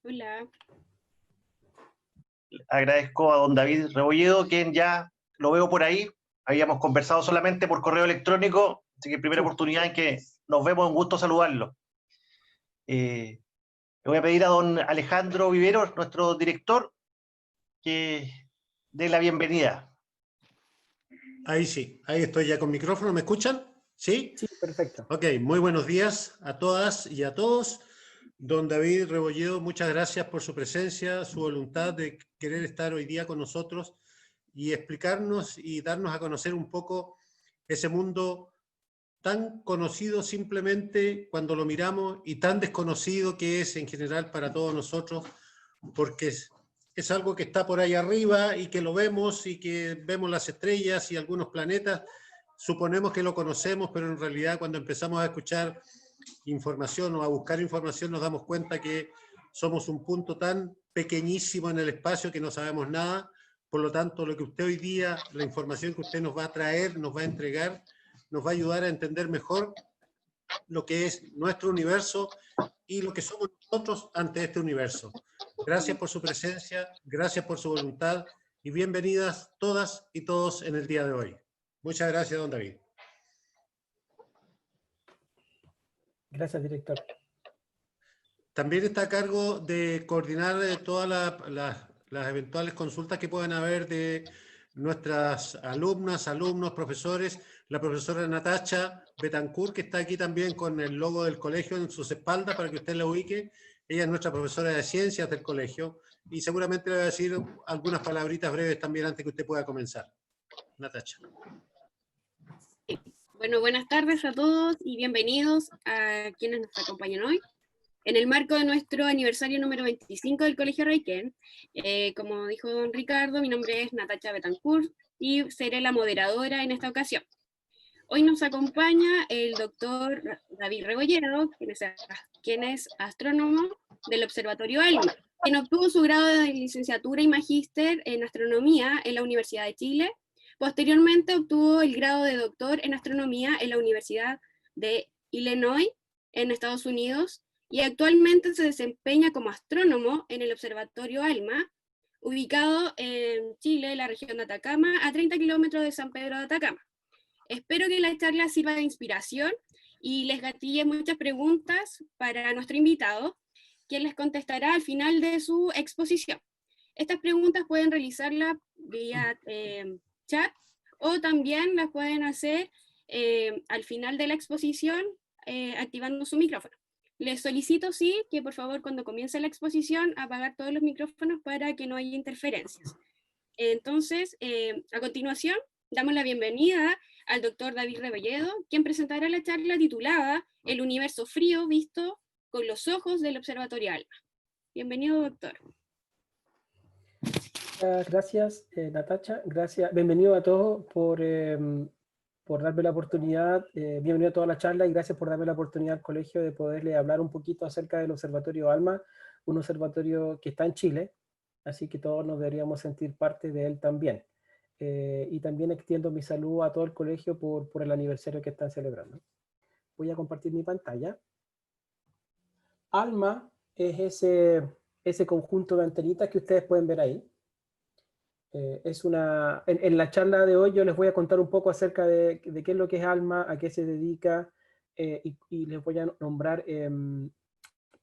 Hola. Agradezco a don David Rebolledo, quien ya lo veo por ahí. Habíamos conversado solamente por correo electrónico, así que primera oportunidad en que nos vemos, un gusto saludarlo. Le voy a pedir a don Alejandro Viveros, nuestro director, que dé la bienvenida. Ahí sí, ahí estoy ya con micrófono. ¿Me escuchan? ¿Sí? Sí, perfecto. Ok, muy buenos días a todas y a todos. Don David Rebolledo, muchas gracias por su presencia, su voluntad de querer estar hoy día con nosotros y explicarnos y darnos a conocer un poco ese mundo tan conocido simplemente cuando lo miramos y tan desconocido que es en general para todos nosotros, porque es algo que está por ahí arriba y que lo vemos y que vemos las estrellas y algunos planetas, suponemos que lo conocemos, pero en realidad cuando empezamos a escuchar información o a buscar información nos damos cuenta que somos un punto tan pequeñísimo en el espacio que no sabemos nada. Por lo tanto, lo que usted hoy día, la información que usted nos va a traer, nos va a entregar, nos va a ayudar a entender mejor lo que es nuestro universo y lo que somos nosotros ante este universo. Gracias por su presencia, gracias por su voluntad y bienvenidas todas y todos en el día de hoy. Muchas gracias, don David. Gracias, director. También está a cargo de coordinar todas las eventuales consultas que puedan haber de nuestras alumnas, alumnos, profesores, la profesora Natacha Betancourt, que está aquí también con el logo del colegio en sus espaldas para que usted la ubique. Ella es nuestra profesora de ciencias del colegio y seguramente le va a decir algunas palabritas breves también antes que usted pueda comenzar. Natacha. Bueno, buenas tardes a todos y bienvenidos a quienes nos acompañan hoy. En el marco de nuestro aniversario número 25 del Colegio Raiken, como dijo don Ricardo, mi nombre es Natacha Betancourt y seré la moderadora en esta ocasión. Hoy nos acompaña el doctor David Rebolledo, quien es astrónomo del Observatorio ALMA, quien obtuvo su grado de licenciatura y magíster en astronomía en la Universidad de Chile. Posteriormente obtuvo el grado de doctor en astronomía en la Universidad de Illinois, en Estados Unidos, y actualmente se desempeña como astrónomo en el Observatorio ALMA, ubicado en Chile, en la región de Atacama, a 30 kilómetros de San Pedro de Atacama. Espero que la charla sirva de inspiración y les gatille muchas preguntas para nuestro invitado, quien les contestará al final de su exposición. Estas preguntas pueden realizarlas vía chat o también las pueden hacer al final de la exposición activando su micrófono. Les solicito, sí, que por favor cuando comience la exposición apagar todos los micrófonos para que no haya interferencias. Entonces, a continuación, damos la bienvenida al doctor David Rebolledo, quien presentará la charla titulada El universo frío visto con los ojos del Observatorio ALMA. Bienvenido, doctor. Gracias, Natacha. Gracias. Bienvenido a todos por darme la oportunidad, bienvenido a toda la charla y gracias por darme la oportunidad al colegio de poderle hablar un poquito acerca del Observatorio ALMA, un observatorio que está en Chile, así que todos nos deberíamos sentir parte de él también. Y también extiendo mi saludo a todo el colegio por el aniversario que están celebrando. Voy a compartir mi pantalla. ALMA es ese conjunto de antenitas que ustedes pueden ver ahí. En la charla de hoy yo les voy a contar un poco acerca de qué es lo que es ALMA, a qué se dedica, y les voy a nombrar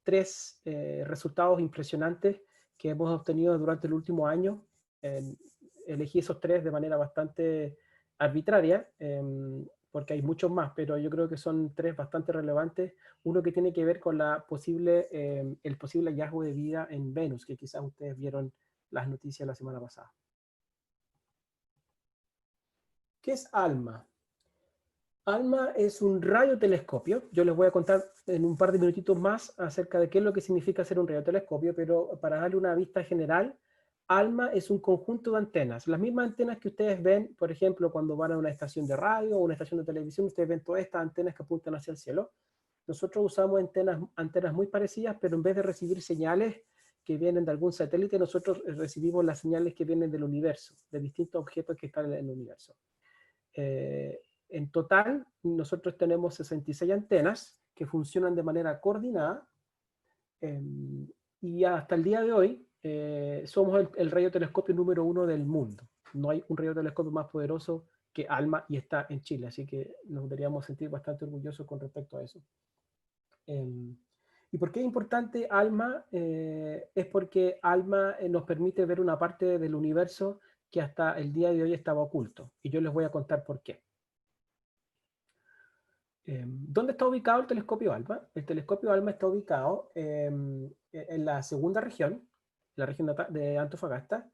tres resultados impresionantes que hemos obtenido durante el último año. Elegí esos tres de manera bastante arbitraria, porque hay muchos más, pero yo creo que son tres bastante relevantes. Uno que tiene que ver con el posible hallazgo de vida en Venus, que quizás ustedes vieron las noticias la semana pasada. ¿Qué es ALMA? ALMA es un radiotelescopio. Yo les voy a contar en un par de minutitos más acerca de qué es lo que significa ser un radiotelescopio, pero para darle una vista general, ALMA es un conjunto de antenas. Las mismas antenas que ustedes ven, por ejemplo, cuando van a una estación de radio o una estación de televisión, ustedes ven todas estas antenas que apuntan hacia el cielo. Nosotros usamos antenas muy parecidas, pero en vez de recibir señales que vienen de algún satélite, nosotros recibimos las señales que vienen del universo, de distintos objetos que están en el universo. En total, nosotros tenemos 66 antenas que funcionan de manera coordinada. y hasta el día de hoy somos el radiotelescopio número 1 del mundo. No hay un radiotelescopio más poderoso que ALMA y está en Chile, así que nos deberíamos sentir bastante orgullosos con respecto a eso. ¿Y por qué es importante ALMA? Es porque ALMA nos permite ver una parte del universo que hasta el día de hoy estaba oculto, y yo les voy a contar por qué. ¿Dónde está ubicado el telescopio ALMA? El telescopio ALMA está ubicado en la segunda región, la región de Antofagasta,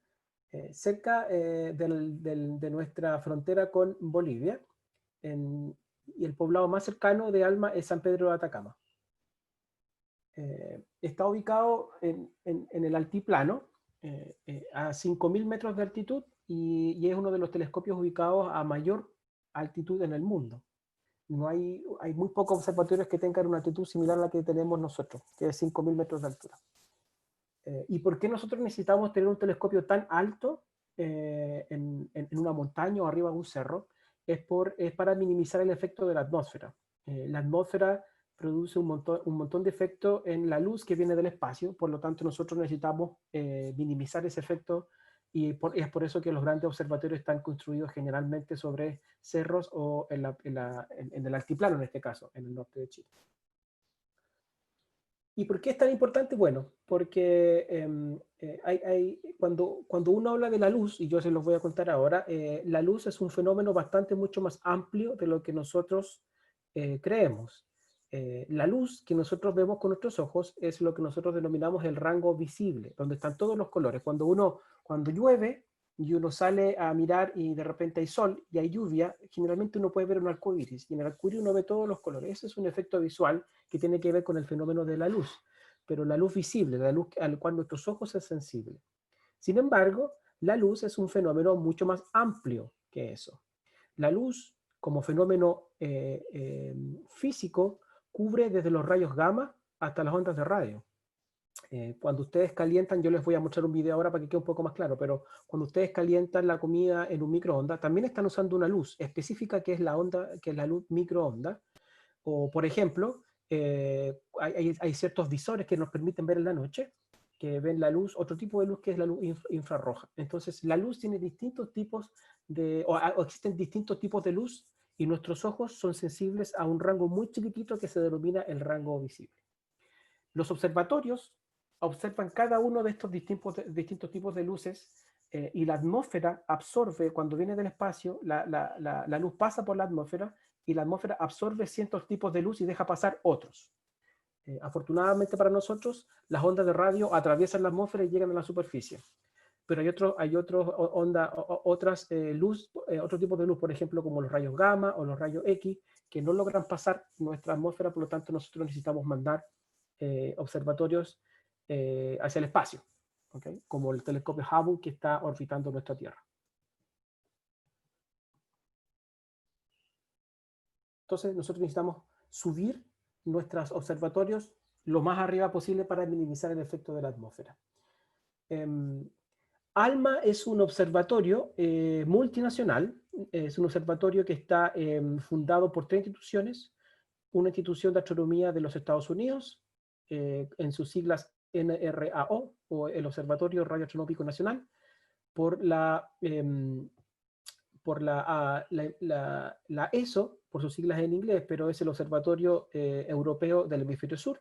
cerca de nuestra frontera con Bolivia, y el poblado más cercano de ALMA es San Pedro de Atacama. Está ubicado en el altiplano, a 5.000 metros de altitud, y es uno de los telescopios ubicados a mayor altitud en el mundo. No hay muy pocos observatorios que tengan una altitud similar a la que tenemos nosotros, que es 5.000 metros de altura. ¿Y por qué nosotros necesitamos tener un telescopio tan alto en una montaña o arriba de un cerro? Es para minimizar el efecto de la atmósfera. La atmósfera produce un montón de efecto en la luz que viene del espacio, por lo tanto nosotros necesitamos minimizar ese efecto, y es por eso que los grandes observatorios están construidos generalmente sobre cerros o en el altiplano, en este caso, en el norte de Chile. ¿Y por qué es tan importante? Bueno, porque cuando uno habla de la luz, y yo se los voy a contar ahora, la luz es un fenómeno bastante mucho más amplio de lo que nosotros creemos. La luz que nosotros vemos con nuestros ojos es lo que nosotros denominamos el rango visible, donde están todos los colores. Cuando llueve y uno sale a mirar y de repente hay sol y hay lluvia, generalmente uno puede ver un arco iris, y en el arco iris uno ve todos los colores. Ese es un efecto visual que tiene que ver con el fenómeno de la luz, pero la luz visible, la luz al cual nuestros ojos es sensible. Sin embargo, la luz es un fenómeno mucho más amplio que eso. La luz, como fenómeno físico, cubre desde los rayos gamma hasta las ondas de radio. Cuando ustedes calientan, yo les voy a mostrar un video ahora para que quede un poco más claro, pero cuando ustedes calientan la comida en un microondas, también están usando una luz específica que es la luz microondas. O, por ejemplo, hay ciertos visores que nos permiten ver en la noche, que ven la luz, otro tipo de luz que es la luz infrarroja. Entonces, la luz tiene distintos tipos o existen distintos tipos de luz, y nuestros ojos son sensibles a un rango muy chiquitito que se denomina el rango visible. Los observatorios observan cada uno de estos distintos tipos de luces, y la atmósfera absorbe, cuando viene del espacio, la luz pasa por la atmósfera, y la atmósfera absorbe ciertos tipos de luz y deja pasar otros. Afortunadamente para nosotros, las ondas de radio atraviesan la atmósfera y llegan a la superficie. Pero hay otros tipos de luz, por ejemplo, como los rayos gamma o los rayos X, que no logran pasar nuestra atmósfera, por lo tanto nosotros necesitamos mandar observatorios hacia el espacio, ¿okay? Como el telescopio Hubble, que está orbitando nuestra Tierra. Entonces nosotros necesitamos subir nuestros observatorios lo más arriba posible para minimizar el efecto de la atmósfera. ALMA es un observatorio multinacional, es un observatorio que está fundado por 3 instituciones: una institución de astronomía de los Estados Unidos, en sus siglas NRAO, o el Observatorio Radioastronómico Nacional, por la ESO, por sus siglas en inglés, pero es el Observatorio Europeo del Hemisferio Sur,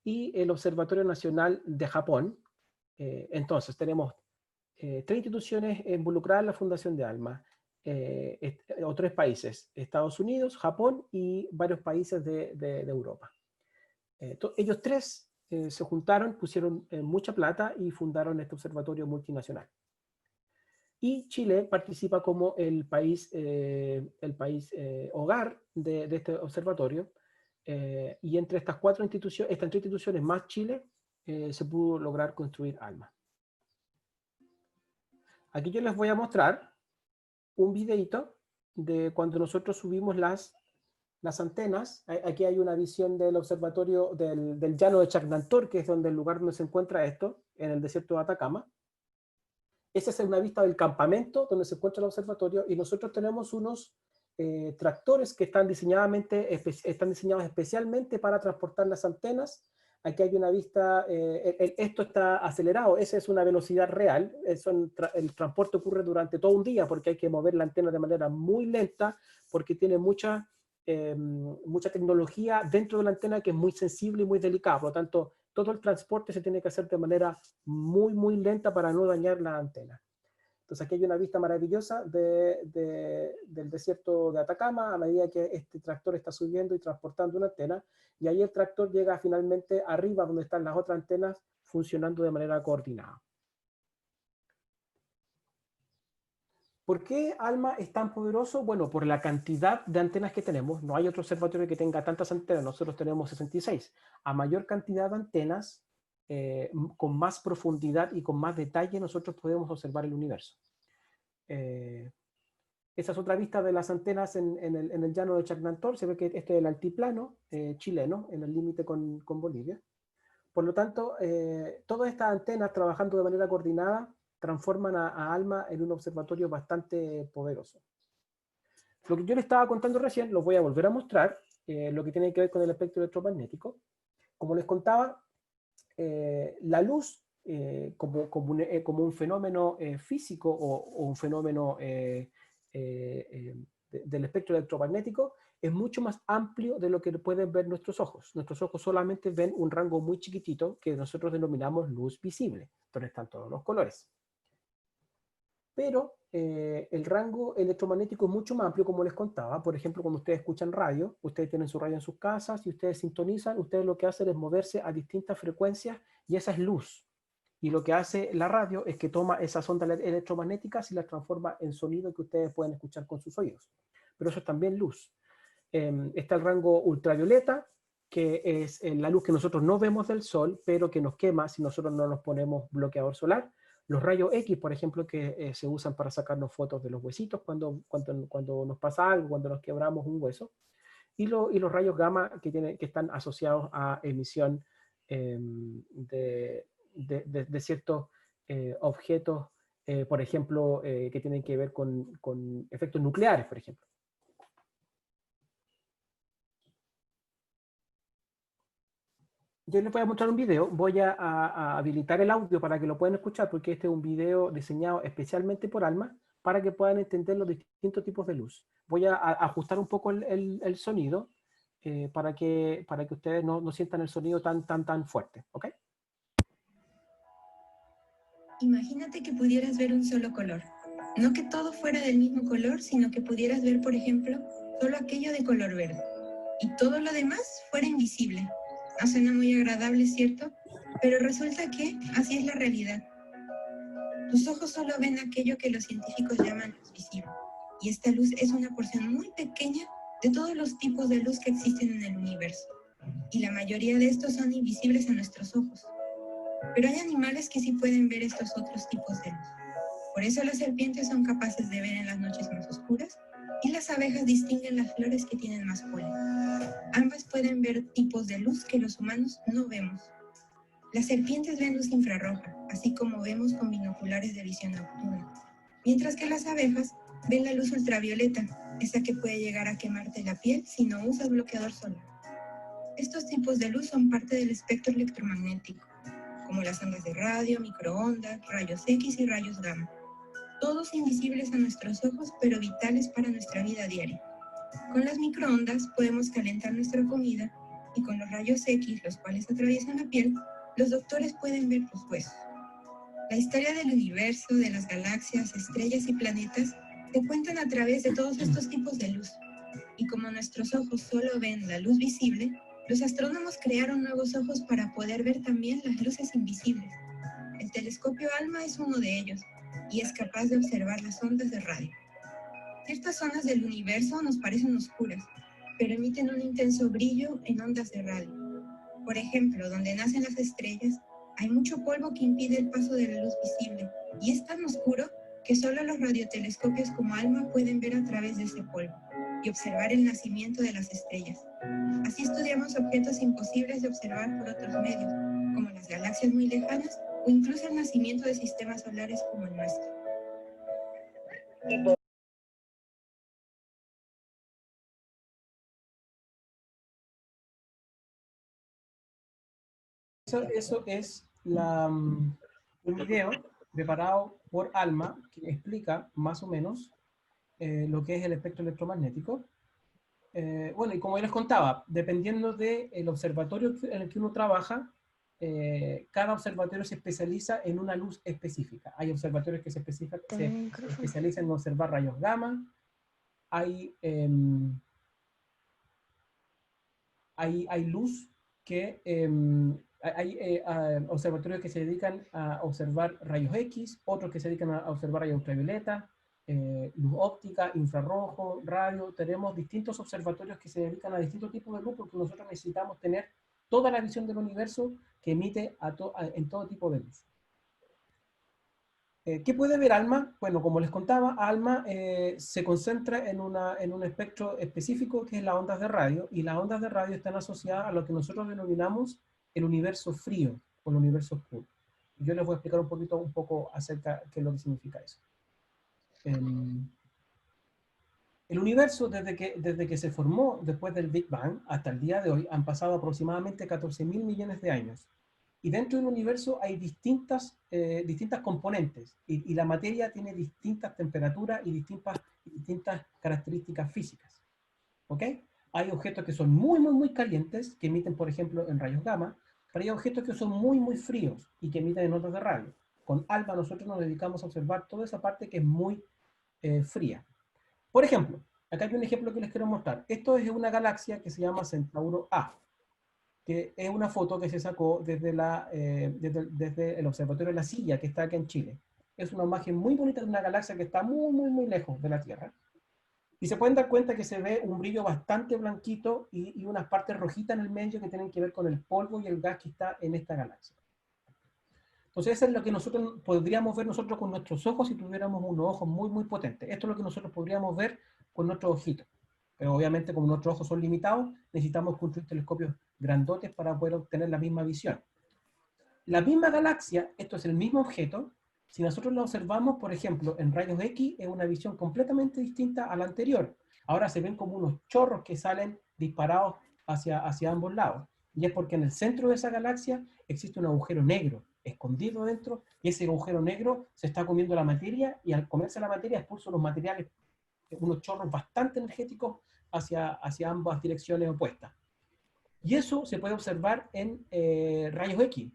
y el Observatorio Nacional de Japón. Entonces tenemos 3 instituciones involucradas en la fundación de ALMA, o 3 países: Estados Unidos, Japón y varios países de Europa. Ellos 3 se juntaron, pusieron mucha plata y fundaron este observatorio multinacional. Y Chile participa como el país hogar de este observatorio, y entre estas 3 instituciones más Chile, se pudo lograr construir ALMA. Aquí yo les voy a mostrar un videito de cuando nosotros subimos las antenas. Aquí hay una visión del observatorio del llano de Chacnantor, que es el lugar donde se encuentra esto, en el desierto de Atacama. Esa es una vista del campamento donde se encuentra el observatorio, y nosotros tenemos unos tractores que están diseñados especialmente para transportar las antenas Aquí hay una vista, esto está acelerado, esa es una velocidad real, el transporte ocurre durante todo un día porque hay que mover la antena de manera muy lenta, porque tiene mucha tecnología dentro de la antena que es muy sensible y muy delicada, por lo tanto, todo el transporte se tiene que hacer de manera muy, muy lenta para no dañar la antena. Entonces aquí hay una vista maravillosa del desierto de Atacama a medida que este tractor está subiendo y transportando una antena, y ahí el tractor llega finalmente arriba donde están las otras antenas funcionando de manera coordinada. ¿Por qué ALMA es tan poderoso? Bueno, por la cantidad de antenas que tenemos. No hay otro observatorio que tenga tantas antenas, nosotros tenemos 66. A mayor cantidad de antenas, con más profundidad y con más detalle, nosotros podemos observar el universo. Esa es otra vista de las antenas en el llano de Chacnantol. Se ve que este es el altiplano chileno, en el límite con Bolivia. Por lo tanto, todas estas antenas trabajando de manera coordinada transforman a ALMA en un observatorio bastante poderoso. Lo que yo les estaba contando recién, los voy a volver a mostrar, lo que tiene que ver con el espectro electromagnético. Como les contaba, la luz como un fenómeno físico o un fenómeno del espectro electromagnético es mucho más amplio de lo que pueden ver nuestros ojos. Nuestros ojos solamente ven un rango muy chiquitito que nosotros denominamos luz visible, donde están todos los colores. Pero el rango electromagnético es mucho más amplio, como les contaba. Por ejemplo, cuando ustedes escuchan radio, ustedes tienen su radio en sus casas y ustedes sintonizan, ustedes lo que hacen es moverse a distintas frecuencias y esa es luz. Y lo que hace la radio es que toma esas ondas electromagnéticas y las transforma en sonido que ustedes pueden escuchar con sus oídos. Pero eso es también luz. Está el rango ultravioleta, que es la luz que nosotros no vemos del sol, pero que nos quema si nosotros no nos ponemos bloqueador solar. Los rayos X, por ejemplo, que se usan para sacarnos fotos de los huesitos cuando nos pasa algo, cuando nos quebramos un hueso. Y los rayos gamma que están asociados a emisión de ciertos objetos, por ejemplo, que tienen que ver con efectos nucleares, por ejemplo. Yo les voy a mostrar un video, voy a habilitar el audio para que lo puedan escuchar, porque este es un video diseñado especialmente por ALMA, para que puedan entender los distintos tipos de luz. Voy a ajustar un poco el sonido, para que ustedes no sientan el sonido tan fuerte, ¿ok? Imagínate que pudieras ver un solo color. No que todo fuera del mismo color, sino que pudieras ver, por ejemplo, solo aquello de color verde. Y todo lo demás fuera invisible. No suena muy agradable, ¿cierto? Pero resulta que así es la realidad. Tus ojos solo ven aquello que los científicos llaman luz visible. Y esta luz es una porción muy pequeña de todos los tipos de luz que existen en el universo. Y la mayoría de estos son invisibles a nuestros ojos. Pero hay animales que sí pueden ver estos otros tipos de luz. Por eso las serpientes son capaces de ver en las noches más oscuras y las abejas distinguen las flores que tienen más polen. Ambas pueden ver tipos de luz que los humanos no vemos. Las serpientes ven luz infrarroja, así como vemos con binoculares de visión nocturna, mientras que las abejas ven la luz ultravioleta, esa que puede llegar a quemarte la piel si no usas bloqueador solar. Estos tipos de luz son parte del espectro electromagnético, como las ondas de radio, microondas, rayos X y rayos gamma. Todos invisibles a nuestros ojos, pero vitales para nuestra vida diaria. Con las microondas podemos calentar nuestra comida y con los rayos X, los cuales atraviesan la piel, los doctores pueden ver tus huesos. La historia del universo, de las galaxias, estrellas y planetas se cuentan a través de todos estos tipos de luz. Y como nuestros ojos solo ven la luz visible, los astrónomos crearon nuevos ojos para poder ver también las luces invisibles. El telescopio ALMA es uno de ellos y es capaz de observar las ondas de radio. Ciertas zonas del universo nos parecen oscuras, pero emiten un intenso brillo en ondas de radio. Por ejemplo, donde nacen las estrellas, hay mucho polvo que impide el paso de la luz visible y es tan oscuro que solo los radiotelescopios como ALMA pueden ver a través de ese polvo y observar el nacimiento de las estrellas. Así estudiamos objetos imposibles de observar por otros medios, como las galaxias muy lejanas o incluso el nacimiento de sistemas solares como el nuestro. Eso es un video preparado por Alma que explica más o menos lo que es el espectro electromagnético. Bueno, y como ya les contaba, dependiendo del observatorio en el que uno trabaja, cada observatorio se especializa en una luz específica. Hay observatorios que se especializan en observar rayos gamma, hay luz que... hay observatorios que se dedican a observar rayos X, otros que se dedican a observar rayos ultravioleta, luz óptica, infrarrojo, radio. Tenemos distintos observatorios que se dedican a distintos tipos de luz porque nosotros necesitamos tener toda la visión del universo que emite en todo tipo de luz. ¿Qué puede ver ALMA? Bueno, como les contaba, ALMA se concentra en un espectro específico que es las ondas de radio, y las ondas de radio están asociadas a lo que nosotros denominamos el universo frío o el universo oscuro. Yo les voy a explicar un poco acerca de qué es lo que significa eso. El universo, desde que se formó después del Big Bang hasta el día de hoy, han pasado aproximadamente 14.000 millones de años. Y dentro del universo hay distintas componentes, y la materia tiene distintas temperaturas y distintas características físicas. ¿Ok? Hay objetos que son muy, muy, muy calientes, que emiten, por ejemplo, en rayos gamma, pero hay objetos que son muy, muy fríos y que emiten en ondas de radio. Con ALMA nosotros nos dedicamos a observar toda esa parte que es muy fría. Por ejemplo, acá hay un ejemplo que les quiero mostrar. Esto es una galaxia que se llama Centauro A, que es una foto que se sacó desde el observatorio de La Silla, que está acá en Chile. Es una imagen muy bonita de una galaxia que está muy, muy, muy lejos de la Tierra. Y se pueden dar cuenta que se ve un brillo bastante blanquito y unas partes rojitas en el medio que tienen que ver con el polvo y el gas que está en esta galaxia. Entonces eso es lo que nosotros podríamos ver nosotros con nuestros ojos si tuviéramos unos ojos muy, muy potentes. Esto es lo que nosotros podríamos ver con nuestros ojitos. Pero obviamente, como nuestros ojos son limitados, necesitamos construir telescopios grandotes para poder obtener la misma visión. La misma galaxia, esto es el mismo objeto, si nosotros lo observamos, por ejemplo, en rayos X, es una visión completamente distinta a la anterior. Ahora se ven como unos chorros que salen disparados hacia ambos lados. Y es porque en el centro de esa galaxia existe un agujero negro escondido dentro, y ese agujero negro se está comiendo la materia, y al comerse la materia expulsa los materiales, unos chorros bastante energéticos hacia ambas direcciones opuestas. Y eso se puede observar en rayos X.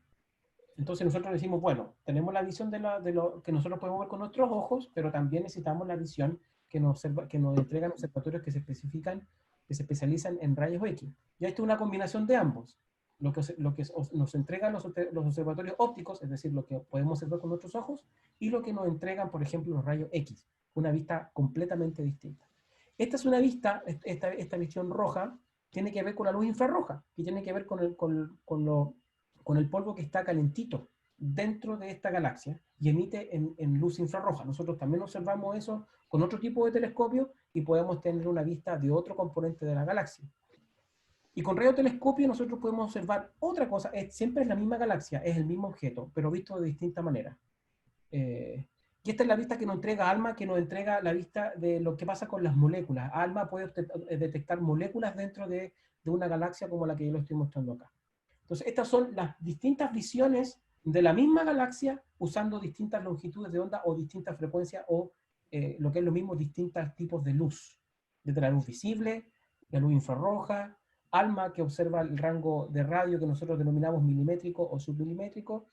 Entonces nosotros decimos, bueno, tenemos la visión de lo que nosotros podemos ver con nuestros ojos, pero también necesitamos la visión que nos entregan observatorios que se especializan en rayos X. Y esto es una combinación de ambos. Lo que nos entregan los observatorios ópticos, es decir, lo que podemos observar con nuestros ojos, y lo que nos entregan, por ejemplo, los rayos X, una vista completamente distinta. Esta es una vista, esta visión roja, tiene que ver con la luz infrarroja, que tiene que ver con el polvo que está calentito dentro de esta galaxia y emite en luz infrarroja. Nosotros también observamos eso con otro tipo de telescopio y podemos tener una vista de otro componente de la galaxia. Y con radiotelescopio nosotros podemos observar otra cosa, siempre es la misma galaxia, es el mismo objeto, pero visto de distinta manera. Y esta es la vista que nos entrega ALMA, que nos entrega la vista de lo que pasa con las moléculas. ALMA puede detectar moléculas dentro de una galaxia como la que yo lo estoy mostrando acá. Entonces, estas son las distintas visiones de la misma galaxia usando distintas longitudes de onda o distintas frecuencias o, lo que es lo mismo, distintos tipos de luz. Desde la luz visible, la luz infrarroja, ALMA, que observa el rango de radio que nosotros denominamos milimétrico o submilimétrico,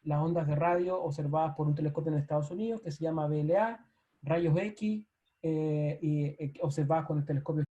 las ondas de radio observadas por un telescopio en Estados Unidos que se llama VLA, rayos X, observadas con el telescopio.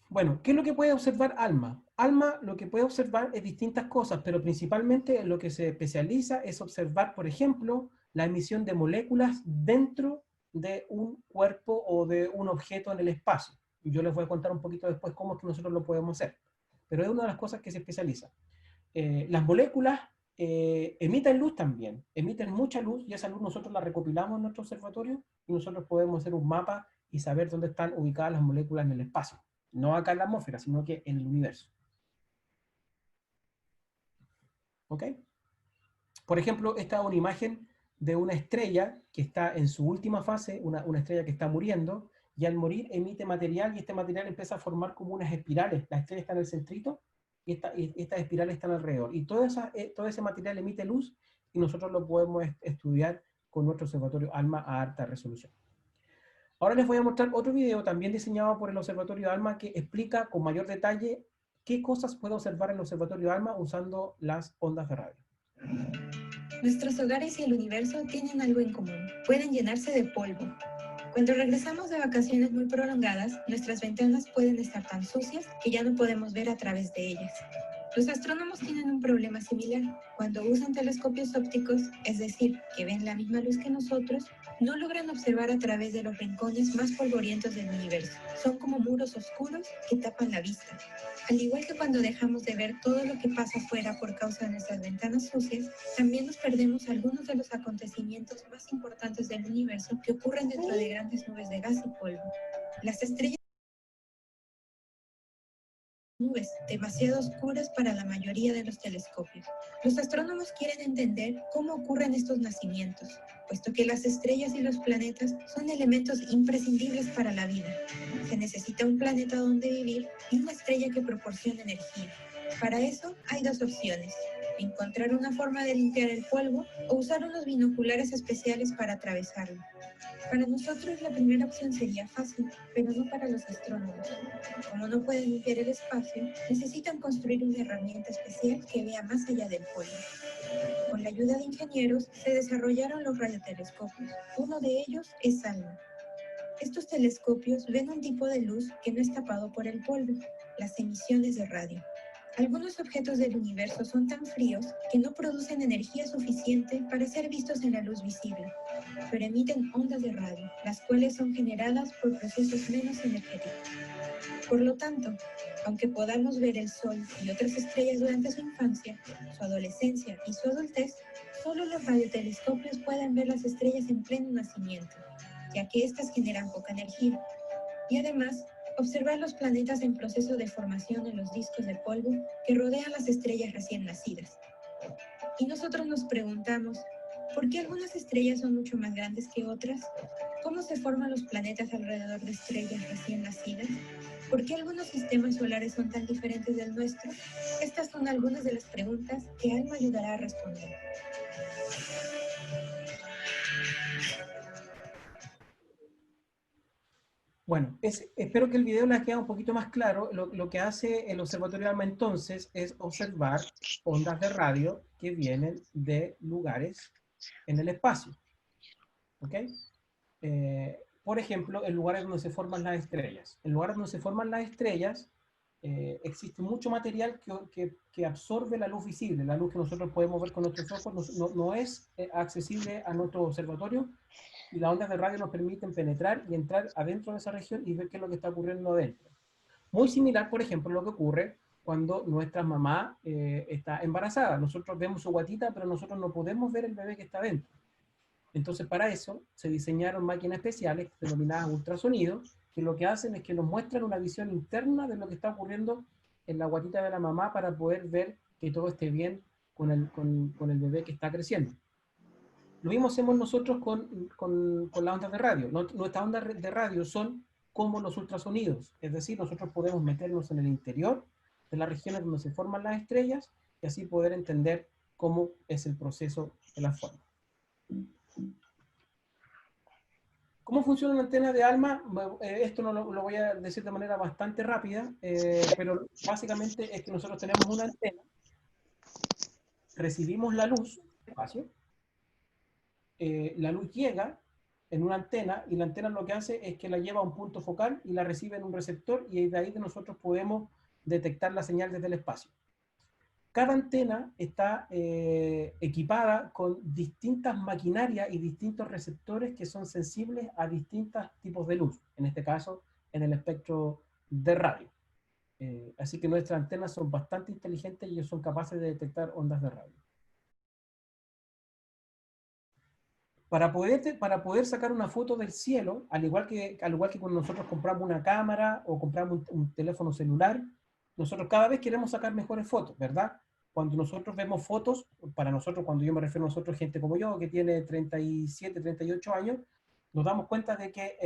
Bueno, ¿qué es lo que puede observar ALMA? ALMA lo que puede observar es distintas cosas, pero principalmente en lo que se especializa es observar, por ejemplo, la emisión de moléculas dentro de un cuerpo o de un objeto en el espacio. Y yo les voy a contar un poquito después cómo es que nosotros lo podemos hacer. Pero es una de las cosas que se especializa. Las moléculas emiten luz también, emiten mucha luz, y esa luz nosotros la recopilamos en nuestro observatorio y nosotros podemos hacer un mapa y saber dónde están ubicadas las moléculas en el espacio. No acá en la atmósfera, sino que en el universo. ¿Ok? Por ejemplo, esta es una imagen de una estrella que está en su última fase, una estrella que está muriendo, y al morir emite material, y este material empieza a formar como unas espirales. La estrella está en el centrito, y estas espirales están alrededor. Y todo ese material emite luz, y nosotros lo podemos estudiar con nuestro observatorio ALMA a alta resolución. Ahora les voy a mostrar otro video también diseñado por el observatorio ALMA que explica con mayor detalle qué cosas puede observar el observatorio ALMA usando las ondas de radio. Nuestros hogares y el universo tienen algo en común. Pueden llenarse de polvo. Cuando regresamos de vacaciones muy prolongadas, nuestras ventanas pueden estar tan sucias que ya no podemos ver a través de ellas. Los astrónomos tienen un problema similar. Cuando usan telescopios ópticos, es decir, que ven la misma luz que nosotros, no logran observar a través de los rincones más polvorientos del universo. Son como muros oscuros que tapan la vista. Al igual que cuando dejamos de ver todo lo que pasa afuera por causa de nuestras ventanas sucias, también nos perdemos algunos de los acontecimientos más importantes del universo que ocurren dentro de grandes nubes de gas y polvo. Las estrellas nubes demasiado oscuras para la mayoría de los telescopios. Los astrónomos quieren entender cómo ocurren estos nacimientos, puesto que las estrellas y los planetas son elementos imprescindibles para la vida. Se necesita un planeta donde vivir y una estrella que proporcione energía. Para eso hay dos opciones: encontrar una forma de limpiar el polvo o usar unos binoculares especiales para atravesarlo. Para nosotros la primera opción sería fácil, pero no para los astrónomos. Como no pueden limpiar el espacio, necesitan construir una herramienta especial que vea más allá del polvo. Con la ayuda de ingenieros se desarrollaron los radiotelescopios. Uno de ellos es ALMA. Estos telescopios ven un tipo de luz que no es tapado por el polvo, las emisiones de radio. Algunos objetos del universo son tan fríos que no producen energía suficiente para ser vistos en la luz visible, pero emiten ondas de radio, las cuales son generadas por procesos menos energéticos. Por lo tanto, aunque podamos ver el Sol y otras estrellas durante su infancia, su adolescencia y su adultez, solo los radiotelescopios pueden ver las estrellas en pleno nacimiento, ya que éstas generan poca energía. Y además, observar los planetas en proceso de formación en los discos de polvo que rodean las estrellas recién nacidas. Y nosotros nos preguntamos, ¿por qué algunas estrellas son mucho más grandes que otras? ¿Cómo se forman los planetas alrededor de estrellas recién nacidas? ¿Por qué algunos sistemas solares son tan diferentes del nuestro? Estas son algunas de las preguntas que ALMA ayudará a responder. Bueno, espero que el video les quede un poquito más claro. Lo que hace el observatorio ALMA entonces es observar ondas de radio que vienen de lugares en el espacio. ¿Ok? Por ejemplo, en lugares donde se forman las estrellas. En lugares donde se forman las estrellas existe mucho material que absorbe la luz visible. La luz que nosotros podemos ver con nuestros ojos no es accesible a nuestro observatorio, y las ondas de radio nos permiten penetrar y entrar adentro de esa región y ver qué es lo que está ocurriendo adentro. Muy similar, por ejemplo, a lo que ocurre cuando nuestra mamá está embarazada. Nosotros vemos su guatita, pero nosotros no podemos ver el bebé que está adentro. Entonces, para eso se diseñaron máquinas especiales denominadas ultrasonidos, que lo que hacen es que nos muestran una visión interna de lo que está ocurriendo en la guatita de la mamá para poder ver que todo esté bien con el bebé que está creciendo. Lo mismo hacemos nosotros con las ondas de radio. Nuestras ondas de radio son como los ultrasonidos, es decir, nosotros podemos meternos en el interior de las regiones donde se forman las estrellas y así poder entender cómo es el proceso de la forma. ¿Cómo funciona una antena de ALMA? Esto lo voy a decir de manera bastante rápida, pero básicamente es que nosotros tenemos una antena, recibimos la luz del espacio, la luz llega en una antena y la antena lo que hace es que la lleva a un punto focal y la recibe en un receptor y de ahí nosotros podemos detectar la señal desde el espacio. Cada antena está equipada con distintas maquinarias y distintos receptores que son sensibles a distintos tipos de luz, en este caso en el espectro de radio. Así que nuestras antenas son bastante inteligentes y ellos son capaces de detectar ondas de radio. Para poder sacar una foto del cielo, al igual que cuando nosotros compramos una cámara o compramos un teléfono celular, nosotros cada vez queremos sacar mejores fotos, ¿verdad? cuando nosotros vemos fotos, para nosotros, cuando yo me refiero a nosotros, gente como yo, que tiene 37, 38 años, nos damos cuenta de que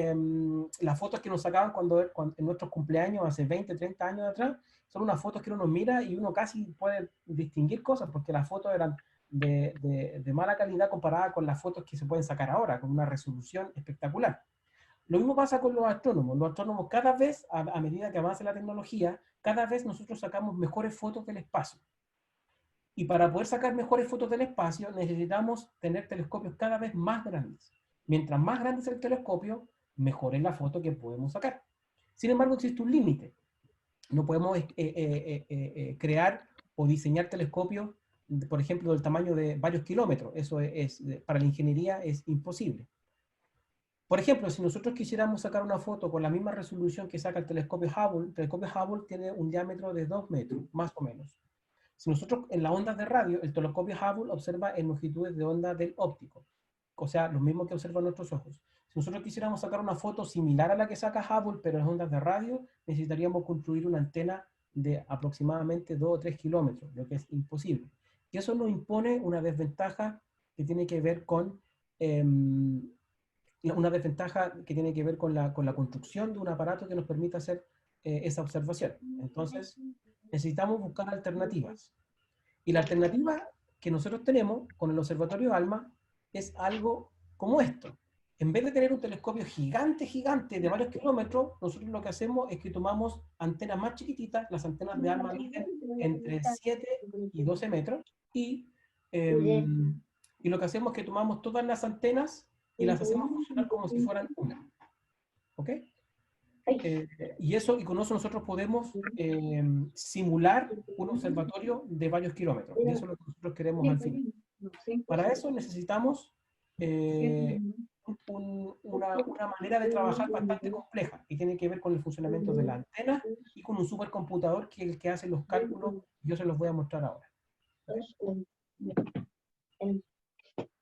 las fotos que nos sacaban cuando en nuestros cumpleaños, hace 20, 30 años atrás, son unas fotos que uno nos mira y uno casi puede distinguir cosas, porque las fotos eran de mala calidad comparada con las fotos que se pueden sacar ahora, con una resolución espectacular. Lo mismo pasa con los astrónomos. Los astrónomos cada vez, a medida que avanza la tecnología, cada vez nosotros sacamos mejores fotos del espacio. Y para poder sacar mejores fotos del espacio necesitamos tener telescopios cada vez más grandes. Mientras más grande es el telescopio, mejor es la foto que podemos sacar. Sin embargo, existe un límite. No podemos crear o diseñar telescopios, por ejemplo, del tamaño de varios kilómetros. Eso para la ingeniería es imposible. Por ejemplo, si nosotros quisiéramos sacar una foto con la misma resolución que saca el telescopio Hubble tiene un diámetro de 2 metros, más o menos. Si nosotros en las ondas de radio, el telescopio Hubble observa en longitudes de onda del óptico, o sea, lo mismo que observan nuestros ojos. Si nosotros quisiéramos sacar una foto similar a la que saca Hubble, pero en ondas de radio, necesitaríamos construir una antena de aproximadamente 2 o 3 kilómetros, lo que es imposible. Y eso nos impone una desventaja que tiene que ver con la construcción de un aparato que nos permita hacer esa observación. Entonces, necesitamos buscar alternativas. Y la alternativa que nosotros tenemos con el Observatorio ALMA es algo como esto. En vez de tener un telescopio gigante, gigante, de varios kilómetros, nosotros lo que hacemos es que tomamos antenas más chiquititas, las antenas de ALMA miden entre 7 y 12 metros, y lo que hacemos es que tomamos todas las antenas y las hacemos funcionar como si fueran una. ¿Ok? Y con eso nosotros podemos simular un observatorio de varios kilómetros. Y eso es lo que nosotros queremos al final. Para eso necesitamos una manera de trabajar bastante compleja, y tiene que ver con el funcionamiento de la antena y con un supercomputador que es el que hace los cálculos. Yo se los voy a mostrar ahora.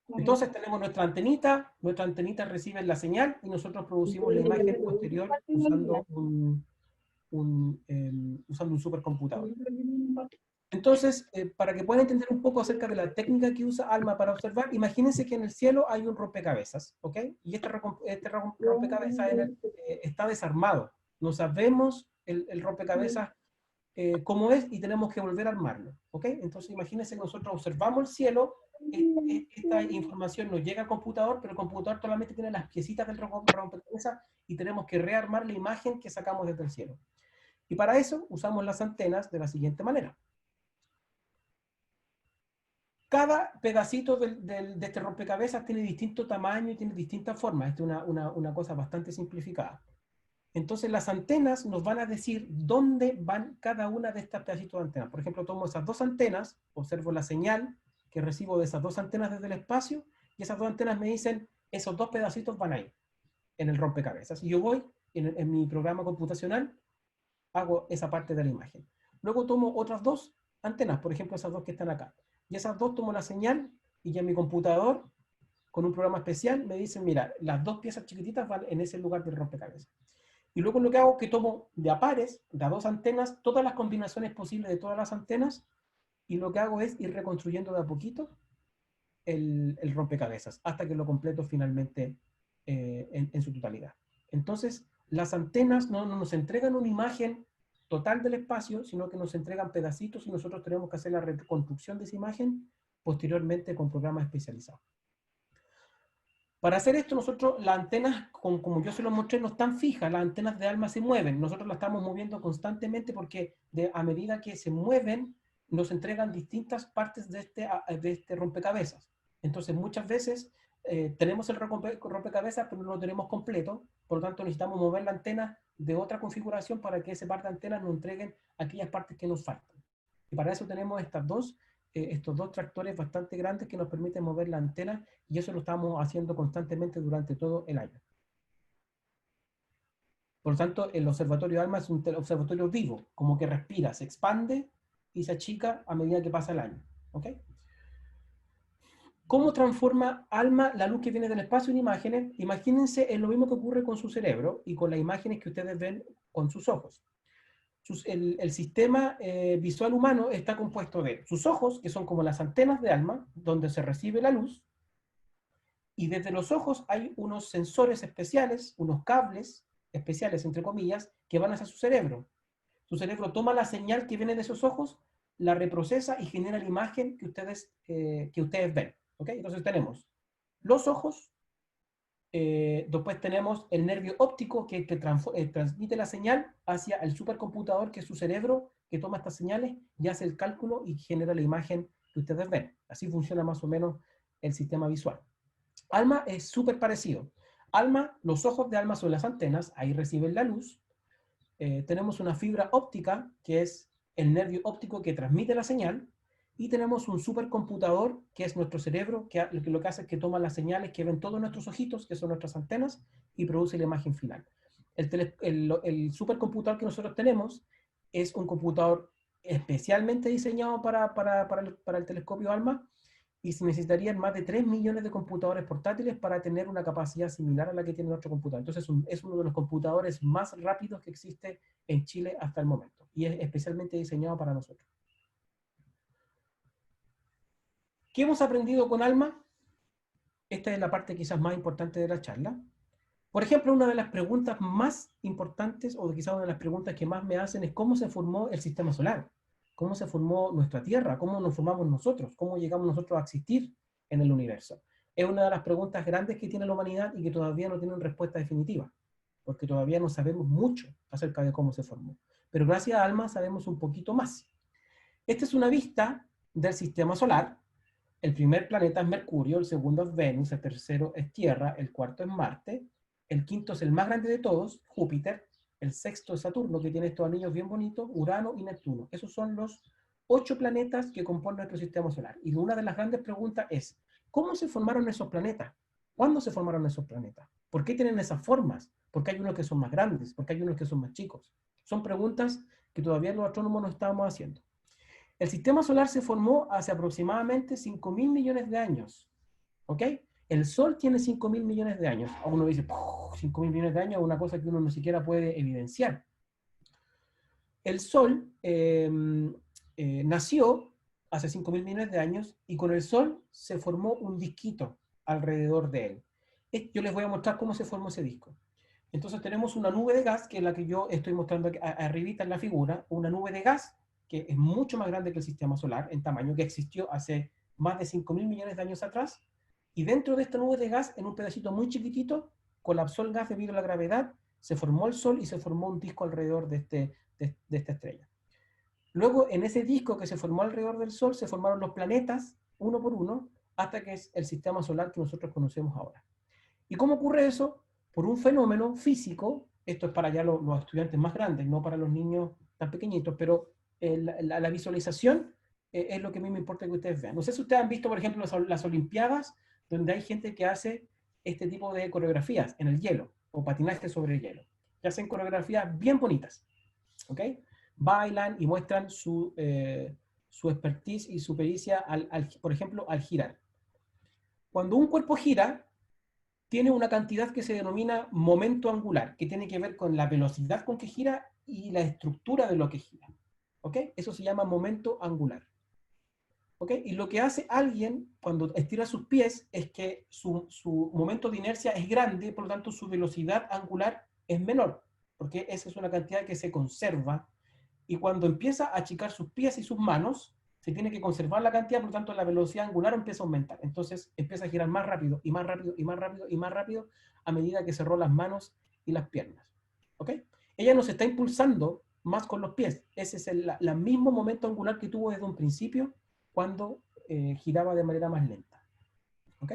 Entonces tenemos nuestra antenita recibe la señal y nosotros producimos la imagen posterior usando un supercomputador. Entonces, para que puedan entender un poco acerca de la técnica que usa ALMA para observar, imagínense que en el cielo hay un rompecabezas, ¿ok? Y este rompecabezas está desarmado. No sabemos el rompecabezas cómo es y tenemos que volver a armarlo, ¿ok? Entonces, imagínense que nosotros observamos el cielo, esta información nos llega al computador, pero el computador solamente tiene las piecitas del rompecabezas y tenemos que rearmar la imagen que sacamos desde el cielo. Y para eso usamos las antenas de la siguiente manera. Cada pedacito de este rompecabezas tiene distinto tamaño y tiene distintas formas. Esta es una cosa bastante simplificada. Entonces las antenas nos van a decir dónde van cada una de estas pedacitos de antenas. Por ejemplo, tomo esas dos antenas, observo la señal que recibo de esas dos antenas desde el espacio, y esas dos antenas me dicen, esos dos pedacitos van ahí, en el rompecabezas. Y yo voy, en mi programa computacional, hago esa parte de la imagen. Luego tomo otras dos antenas, por ejemplo, esas dos que están acá. Y esas dos tomo la señal, y ya mi computador, con un programa especial, me dicen, mira, las dos piezas chiquititas van en ese lugar del rompecabezas. Y luego lo que hago es que tomo de a pares, de a dos antenas, todas las combinaciones posibles de todas las antenas, y lo que hago es ir reconstruyendo de a poquito el rompecabezas, hasta que lo completo finalmente en su totalidad. Entonces, las antenas no nos entregan una imagen total del espacio, sino que nos entregan pedacitos y nosotros tenemos que hacer la reconstrucción de esa imagen posteriormente con programas especializados. Para hacer esto, nosotros, las antenas, como yo se los mostré, no están fijas, las antenas de ALMA se mueven, nosotros las estamos moviendo constantemente porque a medida que se mueven, nos entregan distintas partes de este rompecabezas. Entonces, muchas veces tenemos el rompecabezas, pero no lo tenemos completo, por lo tanto necesitamos mover la antena de otra configuración para que ese par de antenas nos entreguen aquellas partes que nos faltan. Y para eso tenemos estos dos tractores bastante grandes que nos permiten mover la antena, y eso lo estamos haciendo constantemente durante todo el año. Por lo tanto, el observatorio ALMA es un observatorio vivo, como que respira, se expande y se achica a medida que pasa el año. ¿Ok? ¿Cómo transforma ALMA la luz que viene del espacio en imágenes? Imagínense, es lo mismo que ocurre con su cerebro y con las imágenes que ustedes ven con sus ojos. el sistema visual humano está compuesto de sus ojos, que son como las antenas de ALMA, donde se recibe la luz, y desde los ojos hay unos sensores especiales, unos cables especiales, entre comillas, que van hacia su cerebro. Su cerebro toma la señal que viene de esos ojos, la reprocesa y genera la imagen que ustedes ven. ¿Okay? Entonces tenemos los ojos, después tenemos el nervio óptico que transmite la señal hacia el supercomputador, que es su cerebro, que toma estas señales y hace el cálculo y genera la imagen que ustedes ven. Así funciona más o menos el sistema visual. ALMA es súper parecido. ALMA, los ojos de ALMA son las antenas, ahí reciben la luz. Tenemos una fibra óptica, que es el nervio óptico que transmite la señal, y tenemos un supercomputador, que es nuestro cerebro, que lo que hace es que toma las señales que ven todos nuestros ojitos, que son nuestras antenas, y produce la imagen final. El supercomputador que nosotros tenemos es un computador especialmente diseñado para el telescopio ALMA, y se necesitarían más de 3 millones de computadores portátiles para tener una capacidad similar a la que tiene nuestro computador. Entonces es uno de los computadores más rápidos que existe en Chile hasta el momento, y es especialmente diseñado para nosotros. ¿Qué hemos aprendido con ALMA? Esta es la parte quizás más importante de la charla. Por ejemplo, una de las preguntas más importantes, o quizás una de las preguntas que más me hacen, es cómo se formó el sistema solar, cómo se formó nuestra Tierra, cómo nos formamos nosotros, cómo llegamos nosotros a existir en el universo. Es una de las preguntas grandes que tiene la humanidad y que todavía no tiene una respuesta definitiva, porque todavía no sabemos mucho acerca de cómo se formó. Pero gracias a ALMA sabemos un poquito más. Esta es una vista del sistema solar. El primer planeta es Mercurio, el segundo es Venus, el tercero es Tierra, el cuarto es Marte, el quinto es el más grande de todos, Júpiter, el sexto es Saturno, que tiene estos anillos bien bonitos, Urano y Neptuno. Esos son los 8 planetas que componen nuestro sistema solar. Y una de las grandes preguntas es, ¿cómo se formaron esos planetas? ¿Cuándo se formaron esos planetas? ¿Por qué tienen esas formas? ¿Por qué hay unos que son más grandes? ¿Por qué hay unos que son más chicos? Son preguntas que todavía los astrónomos no estábamos haciendo. El sistema solar se formó hace aproximadamente 5.000 millones de años. ¿Ok? El Sol tiene 5.000 millones de años. Uno dice, 5.000 millones de años es una cosa que uno no siquiera puede evidenciar. El Sol nació hace 5.000 millones de años y con el Sol se formó un disquito alrededor de él. Yo les voy a mostrar cómo se formó ese disco. Entonces tenemos una nube de gas, que es la que yo estoy mostrando arribita en la figura, una nube de gas que es mucho más grande que el sistema solar en tamaño, que existió hace más de 5.000 millones de años atrás, y dentro de esta nube de gas, en un pedacito muy chiquitito, colapsó el gas debido a la gravedad, se formó el Sol y se formó un disco alrededor de esta estrella. Luego, en ese disco que se formó alrededor del Sol, se formaron los planetas, uno por uno, hasta que es el sistema solar que nosotros conocemos ahora. ¿Y cómo ocurre eso? Por un fenómeno físico. Esto es para ya los estudiantes más grandes, no para los niños tan pequeñitos, pero la visualización es lo que a mí me importa que ustedes vean. No sé si ustedes han visto, por ejemplo, las Olimpiadas, donde hay gente que hace este tipo de coreografías en el hielo, o patinaje sobre el hielo. Que hacen coreografías bien bonitas, ¿ok? Bailan y muestran su expertise y su pericia, por ejemplo, al girar. Cuando un cuerpo gira, tiene una cantidad que se denomina momento angular, que tiene que ver con la velocidad con que gira y la estructura de lo que gira. ¿Ok? Eso se llama momento angular. ¿Ok? Y lo que hace alguien cuando estira sus pies es que su momento de inercia es grande, por lo tanto su velocidad angular es menor, porque esa es una cantidad que se conserva, y cuando empieza a achicar sus pies y sus manos, se tiene que conservar la cantidad, por lo tanto la velocidad angular empieza a aumentar. Entonces empieza a girar más rápido, y más rápido, y más rápido, y más rápido, a medida que cerró las manos y las piernas. ¿Ok? Ella nos está impulsando más con los pies. Ese es el mismo momento angular que tuvo desde un principio cuando giraba de manera más lenta. ¿Ok?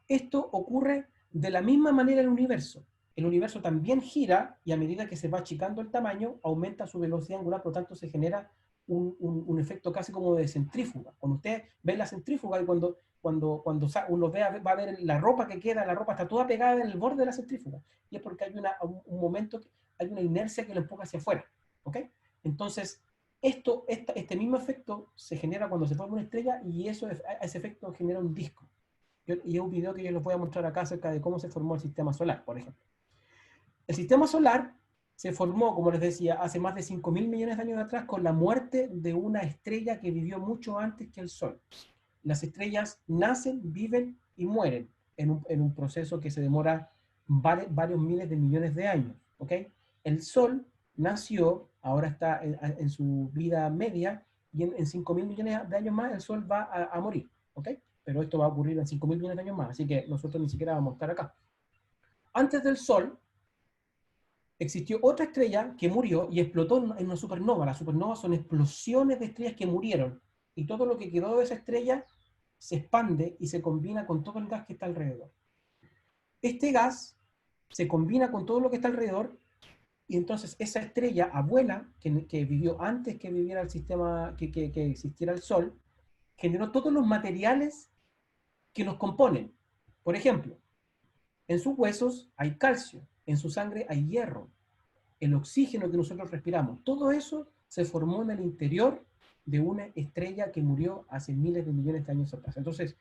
Esto ocurre de la misma manera en el universo. El universo también gira y a medida que se va achicando el tamaño, aumenta su velocidad angular, por lo tanto se genera un efecto casi como de centrífuga. Cuando usted ve la centrífuga y cuando uno va a ver la ropa que queda, la ropa está toda pegada en el borde de la centrífuga. Y es porque hay un momento, hay una inercia que lo empuja hacia afuera. ¿Ok? Entonces, este mismo efecto se genera cuando se forma una estrella, y ese efecto genera un disco. Y es un video que yo les voy a mostrar acá acerca de cómo se formó el sistema solar, por ejemplo. El sistema solar se formó, como les decía, hace más de 5.000 millones de años atrás con la muerte de una estrella que vivió mucho antes que el Sol. Las estrellas nacen, viven y mueren en un proceso que se demora varios miles de millones de años. ¿Ok? El Sol nació, ahora está en su vida media, y en 5.000 millones de años más el Sol va a morir. ¿Ok? Pero esto va a ocurrir en 5.000 millones de años más, así que nosotros ni siquiera vamos a estar acá. Antes del Sol, existió otra estrella que murió y explotó en una supernova. Las supernovas son explosiones de estrellas que murieron, y todo lo que quedó de esa estrella se expande y se combina con todo el gas que está alrededor. Este gas se combina con todo lo que está alrededor, y entonces esa estrella abuela, que vivió antes que viviera el sistema, que existiera el Sol, generó todos los materiales que nos componen. Por ejemplo, en sus huesos hay calcio, en su sangre hay hierro, el oxígeno que nosotros respiramos, todo eso se formó en el interior de una estrella que murió hace miles de millones de años atrás. Entonces,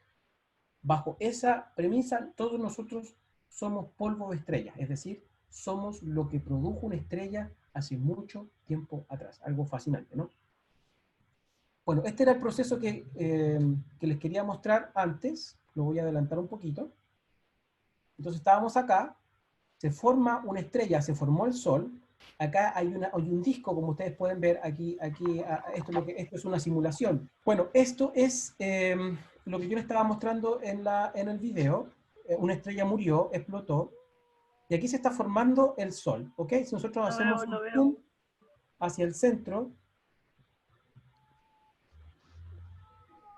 bajo esa premisa, todos nosotros somos polvo de estrella, es decir, somos lo que produjo una estrella hace mucho tiempo atrás. Algo fascinante, ¿no? Bueno, este era el proceso que les quería mostrar antes. Lo voy a adelantar un poquito. Entonces estábamos acá, se forma una estrella, se formó el Sol. Acá hay un disco, como ustedes pueden ver, esto es una simulación. Bueno, esto es lo que yo les estaba mostrando en el video. Una estrella murió, explotó, y aquí se está formando el Sol, ¿ok? Si nosotros hacemos un zoom hacia el centro,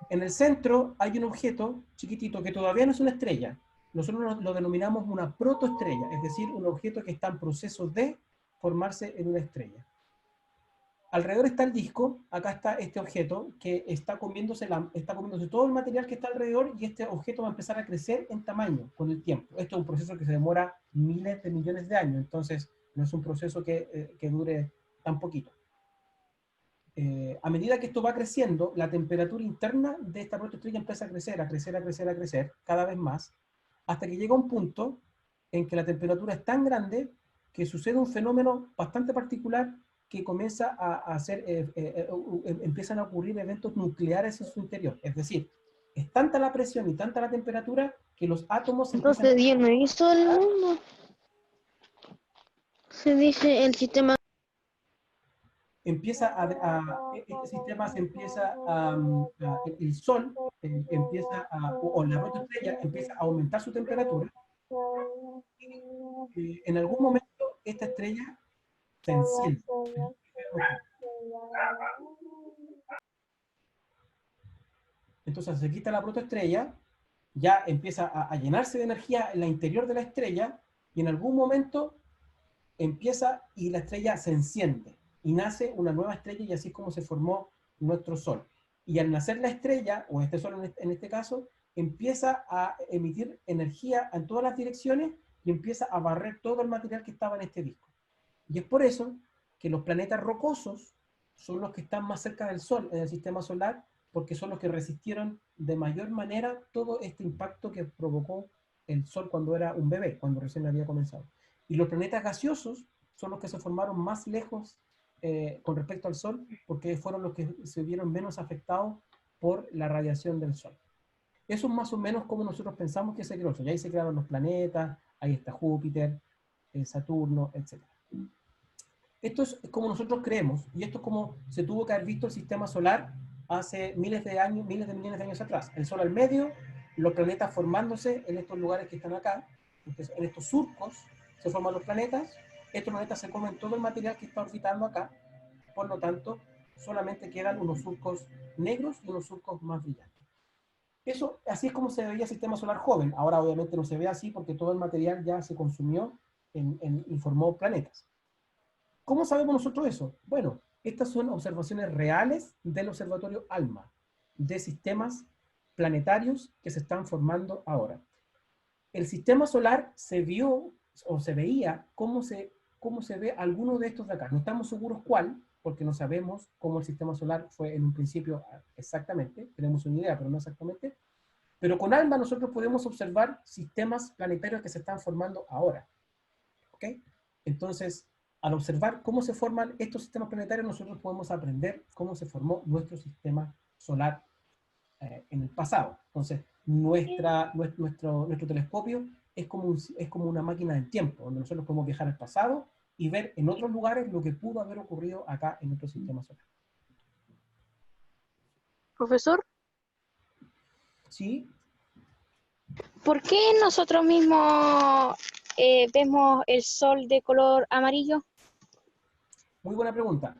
en el centro hay un objeto chiquitito que todavía no es una estrella. Nosotros lo denominamos una protoestrella, es decir, un objeto que está en proceso de formarse en una estrella. Alrededor está el disco, acá está este objeto que está comiéndose todo el material que está alrededor, y este objeto va a empezar a crecer en tamaño con el tiempo. Esto es un proceso que se demora miles de millones de años, entonces no es un proceso que dure tan poquito. A medida que esto va creciendo, la temperatura interna de esta protoestrella empieza a crecer, a crecer, a crecer, a crecer, cada vez más, hasta que llega un punto en que la temperatura es tan grande que sucede un fenómeno bastante particular que comienza empiezan a ocurrir eventos nucleares en su interior. Es decir, es tanta la presión y tanta la temperatura que los átomos Entonces, Dios no hizo el mundo. Se dice el sistema. este sistema se empieza el Sol o la protoestrella empieza a aumentar su temperatura. En algún momento esta estrella se enciende. Entonces se quita la protoestrella, ya empieza a llenarse de energía en la interior de la estrella, y en algún momento empieza y la estrella se enciende y nace una nueva estrella, y así es como se formó nuestro Sol. Y al nacer la estrella, o este Sol en este caso, empieza a emitir energía en todas las direcciones y empieza a barrer todo el material que estaba en este disco. Y es por eso que los planetas rocosos son los que están más cerca del Sol en el sistema solar, porque son los que resistieron de mayor manera todo este impacto que provocó el Sol cuando era un bebé, cuando recién había comenzado. Y los planetas gaseosos son los que se formaron más lejos con respecto al Sol, porque fueron los que se vieron menos afectados por la radiación del Sol. Eso es más o menos como nosotros pensamos que se creó. Y ahí se crearon los planetas, ahí está Júpiter, Saturno, etc. Esto es como nosotros creemos, y esto es como se tuvo que haber visto el sistema solar hace miles de millones de años atrás. El Sol al medio, los planetas formándose en estos lugares que están acá. Entonces, en estos surcos se forman los planetas. Estos planetas se comen todo el material que está orbitando acá, por lo tanto, solamente quedan unos surcos negros y unos surcos más brillantes. Así es como se veía el sistema solar joven. Ahora obviamente no se ve así porque todo el material ya se consumió y formó planetas. ¿Cómo sabemos nosotros eso? Bueno, estas son observaciones reales del observatorio ALMA, de sistemas planetarios que se están formando ahora. El sistema solar se vio o se veía cómo se ve alguno de estos de acá. No estamos seguros cuál, porque no sabemos cómo el sistema solar fue en un principio exactamente. Tenemos una idea, pero no exactamente. Pero con ALMA nosotros podemos observar sistemas planetarios que se están formando ahora. ¿Ok? Entonces, Al observar cómo se forman estos sistemas planetarios, nosotros podemos aprender cómo se formó nuestro sistema solar en el pasado. Entonces, nuestro telescopio es como una máquina del tiempo, donde nosotros podemos viajar al pasado y ver en otros lugares lo que pudo haber ocurrido acá en nuestro sistema solar. Profesor, ¿Sí? ¿por qué nosotros mismos vemos el sol de color amarillo? Muy buena pregunta.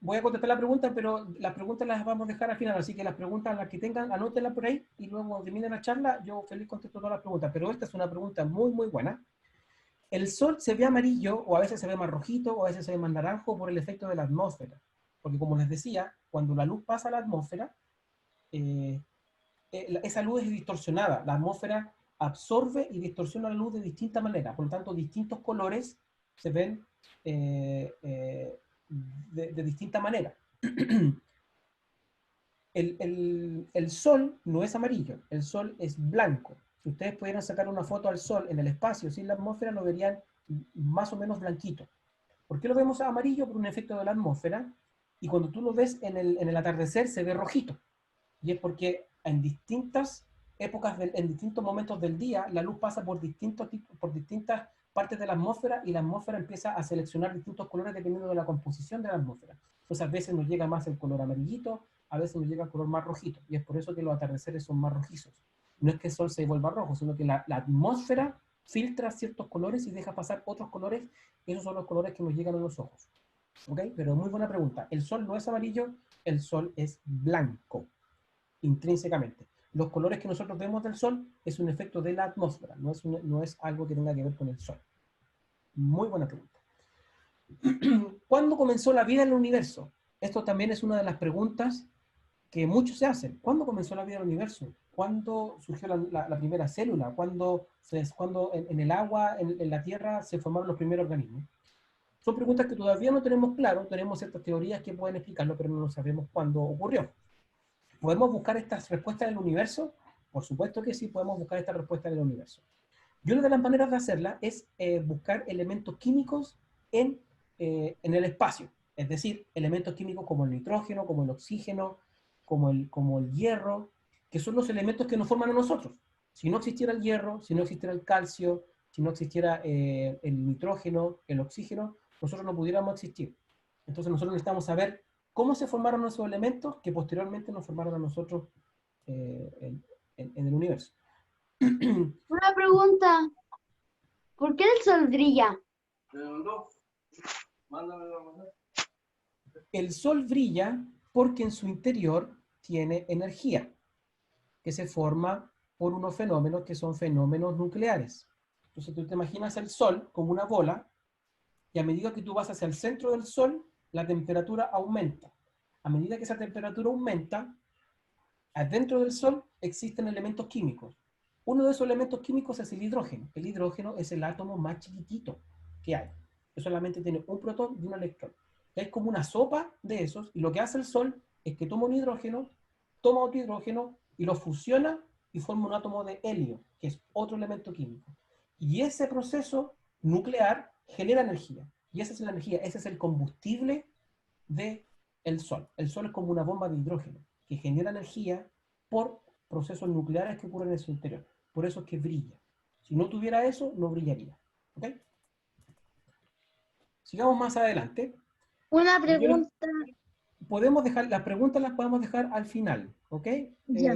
Voy a contestar la pregunta, pero las preguntas las vamos a dejar al final, así que las preguntas, las que tengan, anótenlas por ahí, y luego cuando termine la charla, yo feliz contesto todas las preguntas, pero esta es una pregunta muy, muy buena. El sol se ve amarillo, o a veces se ve más rojito, o a veces se ve más naranjo por el efecto de la atmósfera. Porque como les decía, cuando la luz pasa a la atmósfera, esa luz es distorsionada. La atmósfera absorbe y distorsiona la luz de distinta manera. Por lo tanto, distintos colores se ven de distinta manera. El sol no es amarillo, el sol es blanco. Si ustedes pudieran sacar una foto al sol en el espacio sin la atmósfera, lo verían más o menos blanquito. ¿Por qué lo vemos amarillo? Por un efecto de la atmósfera. Y cuando tú lo ves en el atardecer, se ve rojito. Y es porque en distintas épocas, en distintos momentos del día, la luz pasa por distintas partes de la atmósfera, y la atmósfera empieza a seleccionar distintos colores dependiendo de la composición de la atmósfera. Entonces a veces nos llega más el color amarillito, a veces nos llega el color más rojito, y es por eso que los atardeceres son más rojizos. No es que el sol se vuelva rojo, sino que la atmósfera filtra ciertos colores y deja pasar otros colores, y esos son los colores que nos llegan a los ojos. ¿Ok? Pero muy buena pregunta. El sol no es amarillo, el sol es blanco, intrínsecamente. Los colores que nosotros vemos del sol es un efecto de la atmósfera, no es algo que tenga que ver con el sol. Muy buena pregunta. ¿Cuándo comenzó la vida en el universo? Esto también es una de las preguntas que muchos se hacen. ¿Cuándo comenzó la vida en el universo? ¿Cuándo surgió la primera célula? ¿Cuándo en el agua, en la tierra, se formaron los primeros organismos? Son preguntas que todavía no tenemos claro. Tenemos ciertas teorías que pueden explicarlo, pero no sabemos cuándo ocurrió. ¿Podemos buscar estas respuestas en el universo? Por supuesto que sí, podemos buscar estas respuestas en el universo. Y una de las maneras de hacerla es buscar elementos químicos en el espacio. Es decir, elementos químicos como el nitrógeno, como el oxígeno, como el hierro, que son los elementos que nos forman a nosotros. Si no existiera el hierro, si no existiera el calcio, si no existiera el nitrógeno, el oxígeno, nosotros no pudiéramos existir. Entonces nosotros necesitamos saber cómo se formaron esos elementos que posteriormente nos formaron a nosotros en el universo. Una pregunta. ¿Por qué el sol brilla? El sol brilla porque en su interior tiene energía que se forma por unos fenómenos que son fenómenos nucleares. Entonces tú te imaginas el sol como una bola, y a medida que tú vas hacia el centro del sol, la temperatura aumenta. A medida que esa temperatura aumenta, adentro del sol existen elementos químicos. Uno de esos elementos químicos es el hidrógeno. El hidrógeno es el átomo más chiquitito que hay. Que solamente tiene un protón y un electrón. Es como una sopa de esos, y lo que hace el sol es que toma un hidrógeno, toma otro hidrógeno y lo fusiona y forma un átomo de helio, que es otro elemento químico. Y ese proceso nuclear genera energía. Y esa es la energía, ese es el combustible del sol. El sol es como una bomba de hidrógeno que genera energía por procesos nucleares que ocurren en su interior. Por eso es que brilla. Si no tuviera eso, no brillaría. ¿Ok? Sigamos más adelante. Una pregunta. Podemos dejar, las preguntas las podemos dejar al final. ¿Ok? Ya.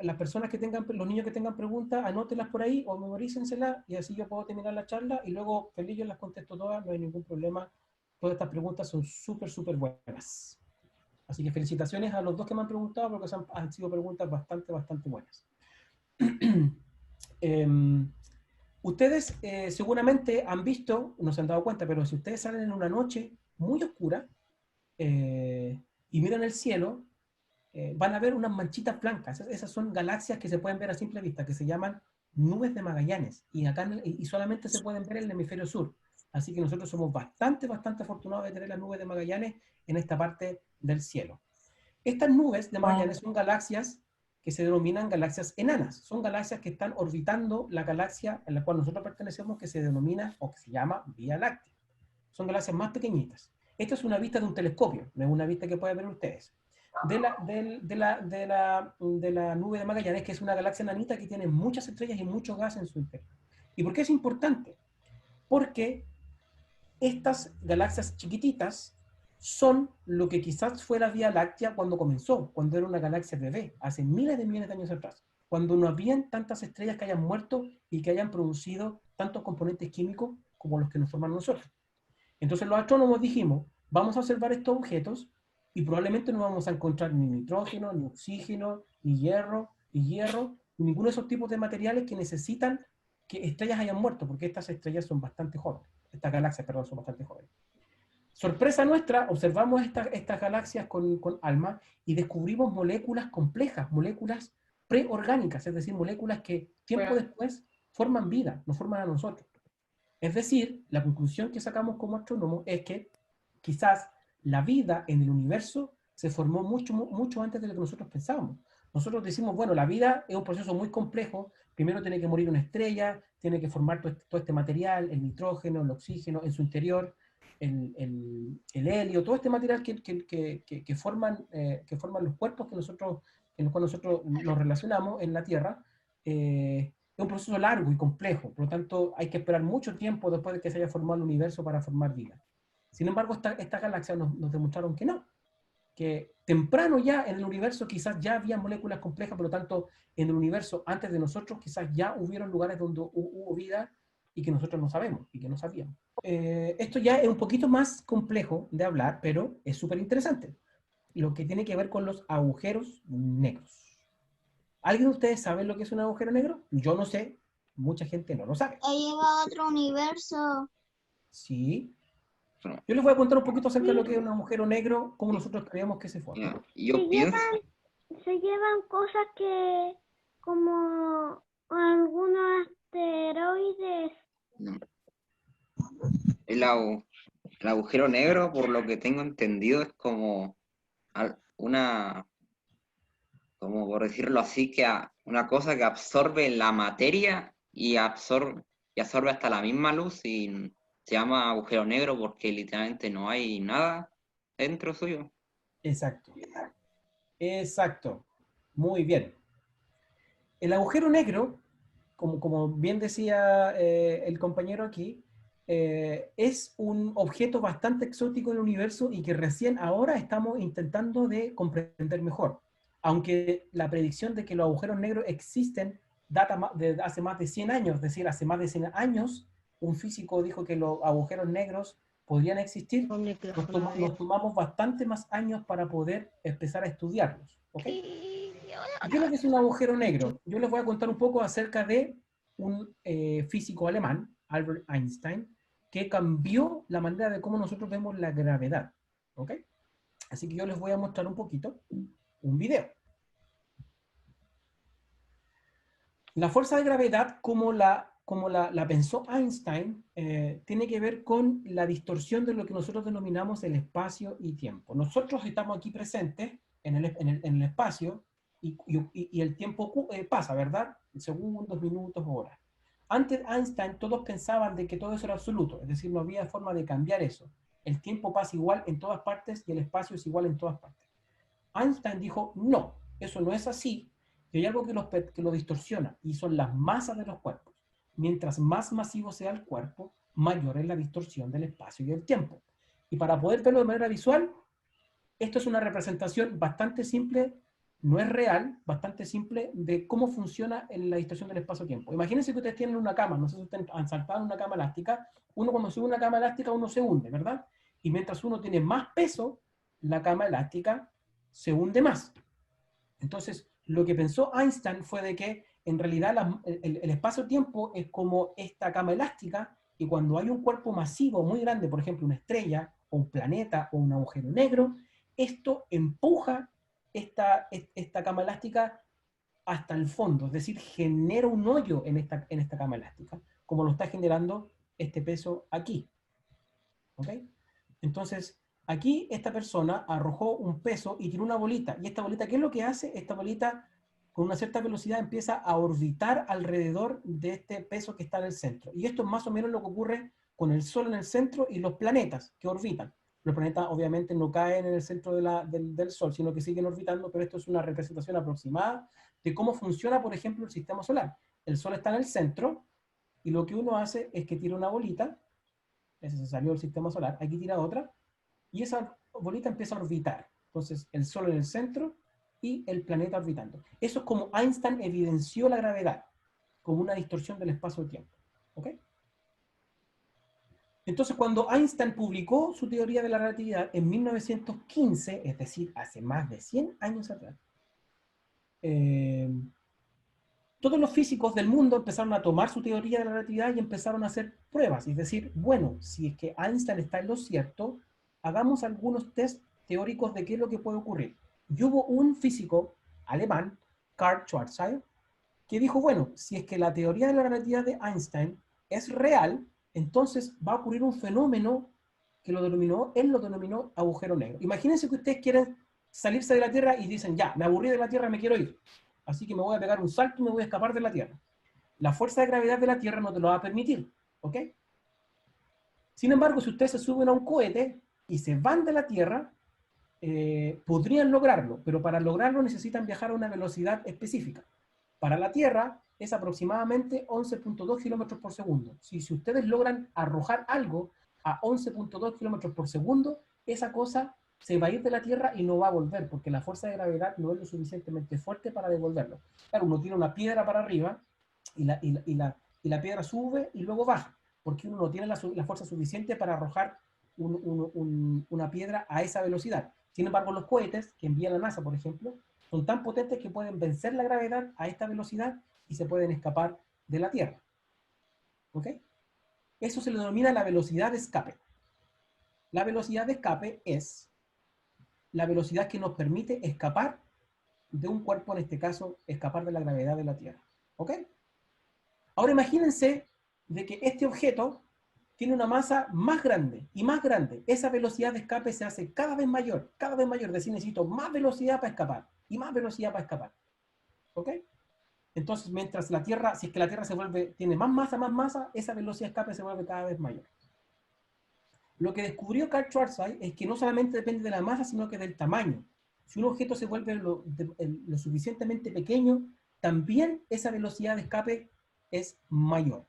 Las personas que tengan, los niños que tengan preguntas, anótenlas por ahí o memorícenselas, y así yo puedo terminar la charla y luego feliz yo las contesto todas, no hay ningún problema. Todas estas preguntas son súper, súper buenas. Así que felicitaciones a los dos que me han preguntado, porque han sido preguntas bastante, bastante buenas. Ustedes seguramente han visto, no se han dado cuenta, pero si ustedes salen en una noche muy oscura y miran el cielo, van a ver unas manchitas blancas. Esas son galaxias que se pueden ver a simple vista, que se llaman nubes de Magallanes, y solamente se pueden ver en el hemisferio sur. Así que nosotros somos bastante, bastante afortunados de tener las nubes de Magallanes en esta parte del cielo. Estas nubes de Magallanes son galaxias que se denominan galaxias enanas. Son galaxias que están orbitando la galaxia a la cual nosotros pertenecemos, que se denomina o que se llama Vía Láctea. son galaxias más pequeñitas. Esta es una vista de un telescopio, no es una vista que pueden ver ustedes. De la nube de Magallanes, que es una galaxia enanita que tiene muchas estrellas y mucho gas en su interior. ¿Y por qué es importante? Porque estas galaxias chiquititas son lo que quizás fue la Vía Láctea cuando comenzó, cuando era una galaxia bebé, hace miles de millones de años atrás, cuando no habían tantas estrellas que hayan muerto y que hayan producido tantos componentes químicos como los que nos forman nosotros. Entonces los astrónomos dijimos, vamos a observar estos objetos y probablemente no vamos a encontrar ni nitrógeno, ni oxígeno, ni hierro, ni ninguno de esos tipos de materiales que necesitan que estrellas hayan muerto, porque estas estrellas son bastante jóvenes. Estas galaxias, perdón, son bastante jóvenes. Sorpresa nuestra, observamos estas galaxias con ALMA y descubrimos moléculas complejas, moléculas preorgánicas, es decir, moléculas que tiempo después forman vida, nos forman a nosotros. Es decir, la conclusión que sacamos como astrónomos es que quizás la vida en el universo se formó mucho antes de lo que nosotros pensábamos. Nosotros decimos, bueno, la vida es un proceso muy complejo, primero tiene que morir una estrella, tiene que formar todo este material, el nitrógeno, el oxígeno en su interior, el helio, todo este material que forman los cuerpos en los cuales nosotros nos relacionamos en la Tierra. Es un proceso largo y complejo, por lo tanto hay que esperar mucho tiempo después de que se haya formado el universo para formar vida. Sin embargo, estas galaxias nos demostraron que no, que temprano ya en el universo quizás ya había moléculas complejas, por lo tanto en el universo antes de nosotros quizás ya hubieron lugares donde hubo vida y que nosotros no sabemos y que no sabíamos. Esto ya es un poquito más complejo de hablar, pero es súper interesante. Lo que tiene que ver con los agujeros negros. ¿Alguien de ustedes sabe lo que es un agujero negro? Yo no sé, mucha gente no lo sabe. Lleva a otro universo. Sí. Yo les voy a contar un poquito acerca de lo que es un agujero negro, cómo nosotros creemos que se forma. Yo pienso... Se llevan cosas que, como algunos asteroides. No. El agujero negro, por lo que tengo entendido, es como como por decirlo así, una cosa que absorbe la materia y absorbe hasta la misma luz, y se llama agujero negro porque literalmente no hay nada dentro suyo. Exacto. Exacto. Muy bien. El agujero negro, como bien decía el compañero aquí, es un objeto bastante exótico en el universo y que recién ahora estamos intentando de comprender mejor. Aunque la predicción de que los agujeros negros existen data de hace más de 100 años, es decir, hace más de 100 años, un físico dijo que los agujeros negros podrían existir. Nos tomamos bastante más años para poder empezar a estudiarlos. ¿Okay? ¿Qué es lo que es un agujero negro? Yo les voy a contar un poco acerca de un físico alemán, Albert Einstein, que cambió la manera de cómo nosotros vemos la gravedad. ¿Ok? Así que yo les voy a mostrar un poquito un video. La fuerza de gravedad, como la pensó Einstein, tiene que ver con la distorsión de lo que nosotros denominamos el espacio y tiempo. Nosotros estamos aquí presentes en el espacio y el tiempo pasa, ¿verdad? Segundos, minutos, horas. Antes de Einstein todos pensaban de que todo eso era absoluto, es decir, no había forma de cambiar eso. El tiempo pasa igual en todas partes y el espacio es igual en todas partes. Einstein dijo, no, eso no es así, y hay algo que lo distorsiona, y son las masas de los cuerpos. Mientras más masivo sea el cuerpo, mayor es la distorsión del espacio y del tiempo. Y para poder verlo de manera visual, esto es una representación bastante simple, no es real, bastante simple, de cómo funciona la distorsión del espacio-tiempo. Imagínense que ustedes tienen una cama, no sé si ustedes han saltado en una cama elástica, uno cuando sube una cama elástica uno se hunde, ¿verdad? Y mientras uno tiene más peso, la cama elástica se hunde más. Entonces, lo que pensó Einstein fue de que en realidad el espacio-tiempo es como esta cama elástica, y cuando hay un cuerpo masivo muy grande, por ejemplo una estrella, o un planeta, o un agujero negro, esto empuja esta cama elástica hasta el fondo, es decir, genera un hoyo en esta cama elástica, como lo está generando este peso aquí. ¿Ok? Entonces, aquí esta persona arrojó un peso y tiró una bolita. ¿Y esta bolita qué es lo que hace? Esta bolita con una cierta velocidad empieza a orbitar alrededor de este peso que está en el centro. Y esto es más o menos lo que ocurre con el Sol en el centro y los planetas que orbitan. Los planetas obviamente no caen en el centro del Sol, sino que siguen orbitando, pero esto es una representación aproximada de cómo funciona, por ejemplo, el sistema solar. El Sol está en el centro y lo que uno hace es que tira una bolita, ese se salió del sistema solar, aquí tira otra, y esa bolita empieza a orbitar. Entonces, el Sol en el centro y el planeta orbitando. Eso es como Einstein evidenció la gravedad, como una distorsión del espacio-tiempo. ¿Ok? Entonces, cuando Einstein publicó su teoría de la relatividad en 1915, es decir, hace más de 100 años atrás, todos los físicos del mundo empezaron a tomar su teoría de la relatividad y empezaron a hacer pruebas. Es decir, bueno, si es que Einstein está en lo cierto, hagamos algunos test teóricos de qué es lo que puede ocurrir. Y hubo un físico alemán, Karl Schwarzschild, que dijo, bueno, si es que la teoría de la relatividad de Einstein es real, entonces va a ocurrir un fenómeno que él lo denominó agujero negro. Imagínense que ustedes quieren salirse de la Tierra y dicen, ya, me aburrí de la Tierra, me quiero ir. Así que me voy a pegar un salto y me voy a escapar de la Tierra. La fuerza de gravedad de la Tierra no te lo va a permitir, ¿ok? Sin embargo, si ustedes se suben a un cohete y se van de la Tierra, podrían lograrlo, pero para lograrlo necesitan viajar a una velocidad específica. Para la Tierra es aproximadamente 11.2 kilómetros por segundo. Si ustedes logran arrojar algo a 11.2 kilómetros por segundo, esa cosa se va a ir de la Tierra y no va a volver, porque la fuerza de gravedad no es lo suficientemente fuerte para devolverlo. Claro, uno tira una piedra para arriba y la piedra sube y luego baja, porque uno no tiene la fuerza suficiente para arrojar una piedra a esa velocidad. Sin embargo, los cohetes que envía la NASA, por ejemplo, son tan potentes que pueden vencer la gravedad a esta velocidad y se pueden escapar de la Tierra. ¿Ok? Eso se le denomina la velocidad de escape. La velocidad de escape es la velocidad que nos permite escapar de un cuerpo, en este caso, escapar de la gravedad de la Tierra. ¿Ok? Ahora imagínense de que este objeto tiene una masa más grande y más grande. Esa velocidad de escape se hace cada vez mayor, es decir, necesito más velocidad para escapar y más velocidad para escapar. ¿Ok? Entonces, mientras la Tierra, si es que la Tierra tiene más masa, esa velocidad de escape se vuelve cada vez mayor. Lo que descubrió Karl Schwarzschild es que no solamente depende de la masa, sino que del tamaño. Si un objeto se vuelve lo suficientemente pequeño, también esa velocidad de escape es mayor.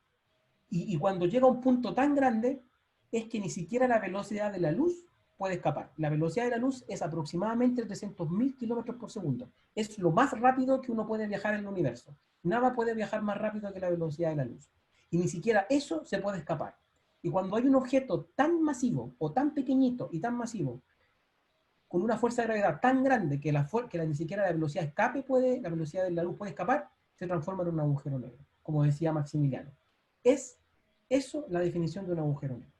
Y cuando llega a un punto tan grande, es que ni siquiera la velocidad de la luz puede escapar. La velocidad de la luz es aproximadamente 300.000 kilómetros por segundo. Es lo más rápido que uno puede viajar en el universo. Nada puede viajar más rápido que la velocidad de la luz. Y ni siquiera eso se puede escapar. Y cuando hay un objeto tan masivo, o tan pequeñito y tan masivo, con una fuerza de gravedad tan grande que ni siquiera la velocidad de escape la velocidad de la luz puede escapar, se transforma en un agujero negro, como decía Maximiliano. Es eso la definición de un agujero negro.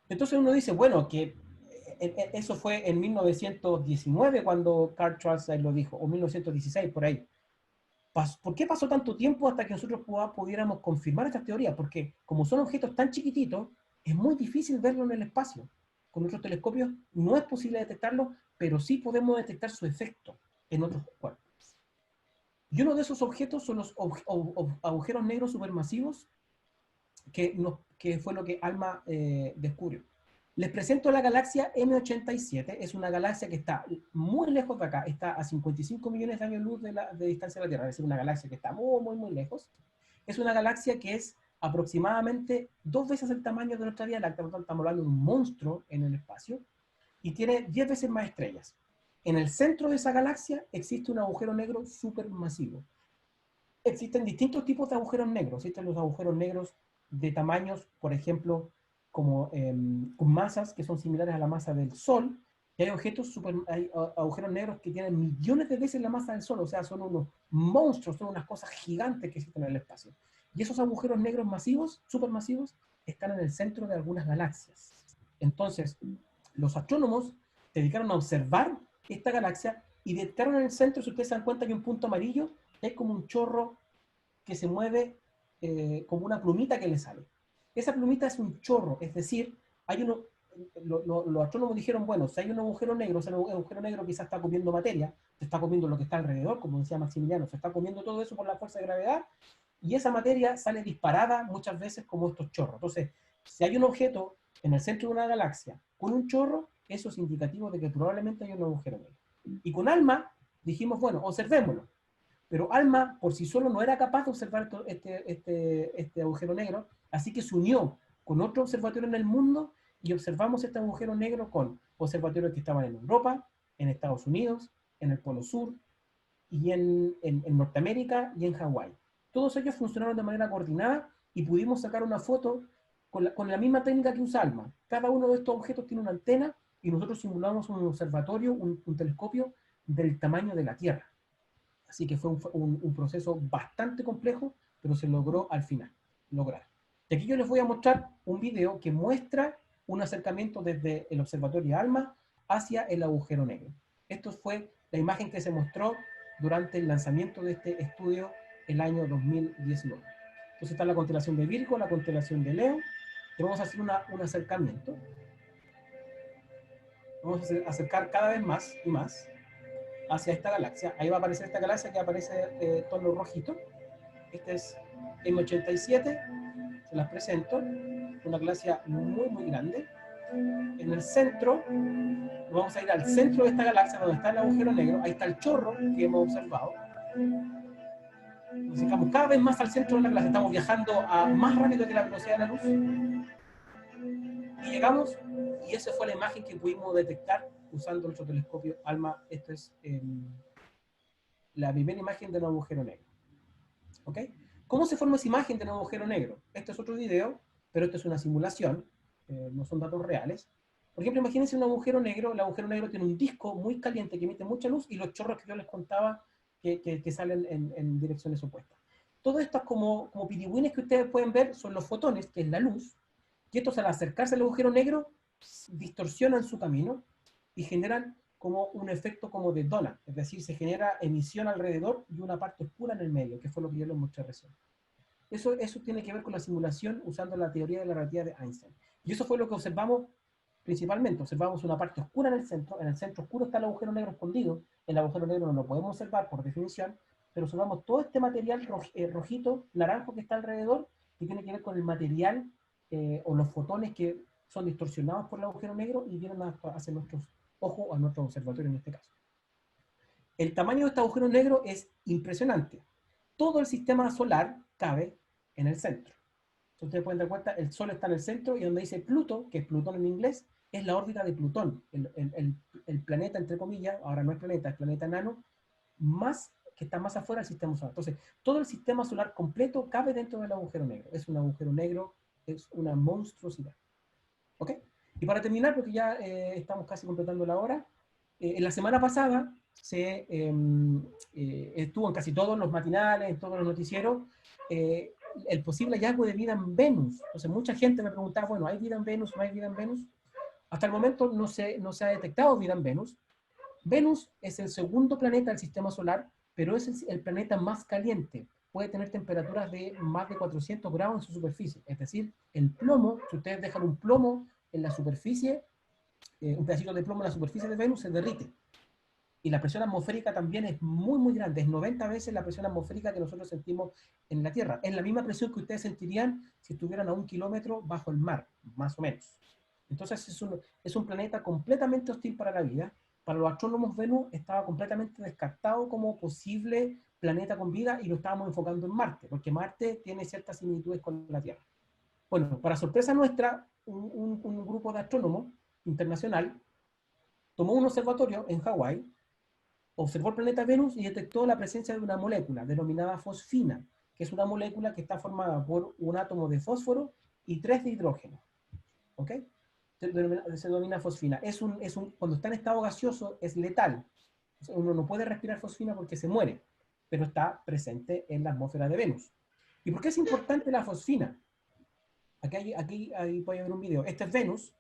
Entonces uno dice, bueno, que eso fue en 1919 cuando Karl Schwarzschild lo dijo, o 1916, por ahí. ¿Por qué pasó tanto tiempo hasta que nosotros pudiéramos confirmar estas teorías? Porque como son objetos tan chiquititos, es muy difícil verlo en el espacio. Con nuestros telescopios no es posible detectarlo, pero sí podemos detectar su efecto en otros cuerpos. Y uno de esos objetos son los agujeros negros supermasivos, que fue lo que ALMA descubrió. Les presento la galaxia M87, es una galaxia que está muy lejos de acá, está a 55 millones de años luz de distancia de la Tierra, es decir, una galaxia que está muy lejos. Es una galaxia que es aproximadamente 2 veces el tamaño de nuestra Vía Láctea, por lo tanto estamos hablando de un monstruo en el espacio, y tiene 10 veces más estrellas. En el centro de esa galaxia existe un agujero negro supermasivo. Existen distintos tipos de agujeros negros, existen los agujeros negros de tamaños, por ejemplo, como con masas que son similares a la masa del Sol, y hay hay agujeros negros que tienen millones de veces la masa del Sol, o sea, son unos monstruos, son unas cosas gigantes que existen en el espacio. Y esos agujeros negros masivos, supermasivos, están en el centro de algunas galaxias. Entonces, los astrónomos se dedicaron a observar esta galaxia y detectaron en el centro, si ustedes se dan cuenta, que hay un punto amarillo, es como un chorro que se mueve como una plumita que le sale. Esa plumita es un chorro, es decir, los astrónomos dijeron, bueno, si hay un agujero negro, o sea, un agujero negro quizás está comiendo materia, se está comiendo lo que está alrededor, como decía Maximiliano, se está comiendo todo eso por la fuerza de gravedad, y esa materia sale disparada muchas veces como estos chorros. Entonces, si hay un objeto en el centro de una galaxia con un chorro, eso es indicativo de que probablemente hay un agujero negro. Y con ALMA dijimos, bueno, observémoslo. Pero ALMA por sí solo no era capaz de observar este agujero negro, así que se unió con otro observatorio en el mundo y observamos este agujero negro con observatorios que estaban en Europa, en Estados Unidos, en el Polo Sur, y en Norteamérica y en Hawái. Todos ellos funcionaron de manera coordinada y pudimos sacar una foto con la misma técnica que usa ALMA. Cada uno de estos objetos tiene una antena y nosotros simulamos un observatorio, un telescopio del tamaño de la Tierra. Así que fue un proceso bastante complejo, pero se logró al final, lograr. Y aquí yo les voy a mostrar un video que muestra un acercamiento desde el observatorio ALMA hacia el agujero negro. Esto fue la imagen que se mostró durante el lanzamiento de este estudio el año 2019. Entonces está la constelación de Virgo, la constelación de Leo. Y vamos a hacer un acercamiento. Vamos a acercar cada vez más y más hacia esta galaxia. Ahí va a aparecer esta galaxia que aparece tono rojito. Este es M87. Se las presento. Una galaxia muy, muy grande. En el centro, nos vamos a ir al centro de esta galaxia, donde está el agujero negro. Ahí está el chorro que hemos observado. Nos acercamos cada vez más al centro de la galaxia. Estamos viajando más rápido que la velocidad de la luz. Y llegamos, y esa fue la imagen que pudimos detectar usando nuestro telescopio ALMA. Esta es la primera imagen de un agujero negro. ¿Ok? ¿Cómo se forma esa imagen de un agujero negro? Este es otro video, pero esto es una simulación, no son datos reales. Por ejemplo, imagínense un agujero negro. El agujero negro tiene un disco muy caliente que emite mucha luz y los chorros que yo les contaba que salen en direcciones opuestas. Todo esto es como pirigüines que ustedes pueden ver, son los fotones, que es la luz, y estos al acercarse al agujero negro distorsionan su camino y generan como un efecto como de donut, es decir, se genera emisión alrededor y una parte oscura en el medio, que fue lo que yo les mostré recién. Eso tiene que ver con la simulación usando la teoría de la relatividad de Einstein. Y eso fue lo que observamos principalmente. Observamos una parte oscura en el centro oscuro está el agujero negro escondido, el agujero negro no lo podemos observar por definición, pero observamos todo este material rojito, naranjo que está alrededor, que tiene que ver con el material o los fotones que son distorsionados por el agujero negro y vienen hacia nuestros ojos o a nuestro observatorio en este caso. El tamaño de este agujero negro es impresionante. Todo el sistema solar cabe en el centro. Entonces ustedes pueden dar cuenta, el Sol está en el centro y donde dice Pluto, que es Plutón en inglés, es la órbita de Plutón, el planeta, entre comillas, ahora no es planeta, es planeta enano, que está más afuera del sistema solar. Entonces, todo el sistema solar completo cabe dentro del agujero negro. Es un agujero negro, es una monstruosidad. ¿Ok? Y para terminar, porque ya estamos casi completando la hora, en la semana pasada estuvo en casi todos los matinales, en todos los noticieros, el posible hallazgo de vida en Venus. Entonces mucha gente me preguntaba, bueno, ¿hay vida en Venus? ¿No hay vida en Venus? Hasta el momento no se ha detectado vida en Venus. Venus es el segundo planeta del sistema solar, pero es el planeta más caliente. Puede tener temperaturas de más de 400 grados en su superficie. Es decir, el plomo, si ustedes dejan un plomo en la superficie, un pedacito de plomo en la superficie de Venus se derrite. Y la presión atmosférica también es muy, muy grande. Es 90 veces la presión atmosférica que nosotros sentimos en la Tierra. Es la misma presión que ustedes sentirían si estuvieran a 1 kilómetro bajo el mar, más o menos. Entonces es un planeta completamente hostil para la vida. Para los astrónomos, Venus estaba completamente descartado como posible planeta con vida y lo estábamos enfocando en Marte, porque Marte tiene ciertas similitudes con la Tierra. Bueno, para sorpresa nuestra, un grupo de astrónomos internacional tomó un observatorio en Hawái, observó el planeta Venus y detectó la presencia de una molécula denominada fosfina, que es una molécula que está formada por un átomo de fósforo y 3 de hidrógeno. ¿Ok? Se denomina fosfina. Cuando está en estado gaseoso es letal. O sea, uno no puede respirar fosfina porque se muere, pero está presente en la atmósfera de Venus. ¿Y por qué es importante la fosfina? Ahí puede ver un video. Este es Venus,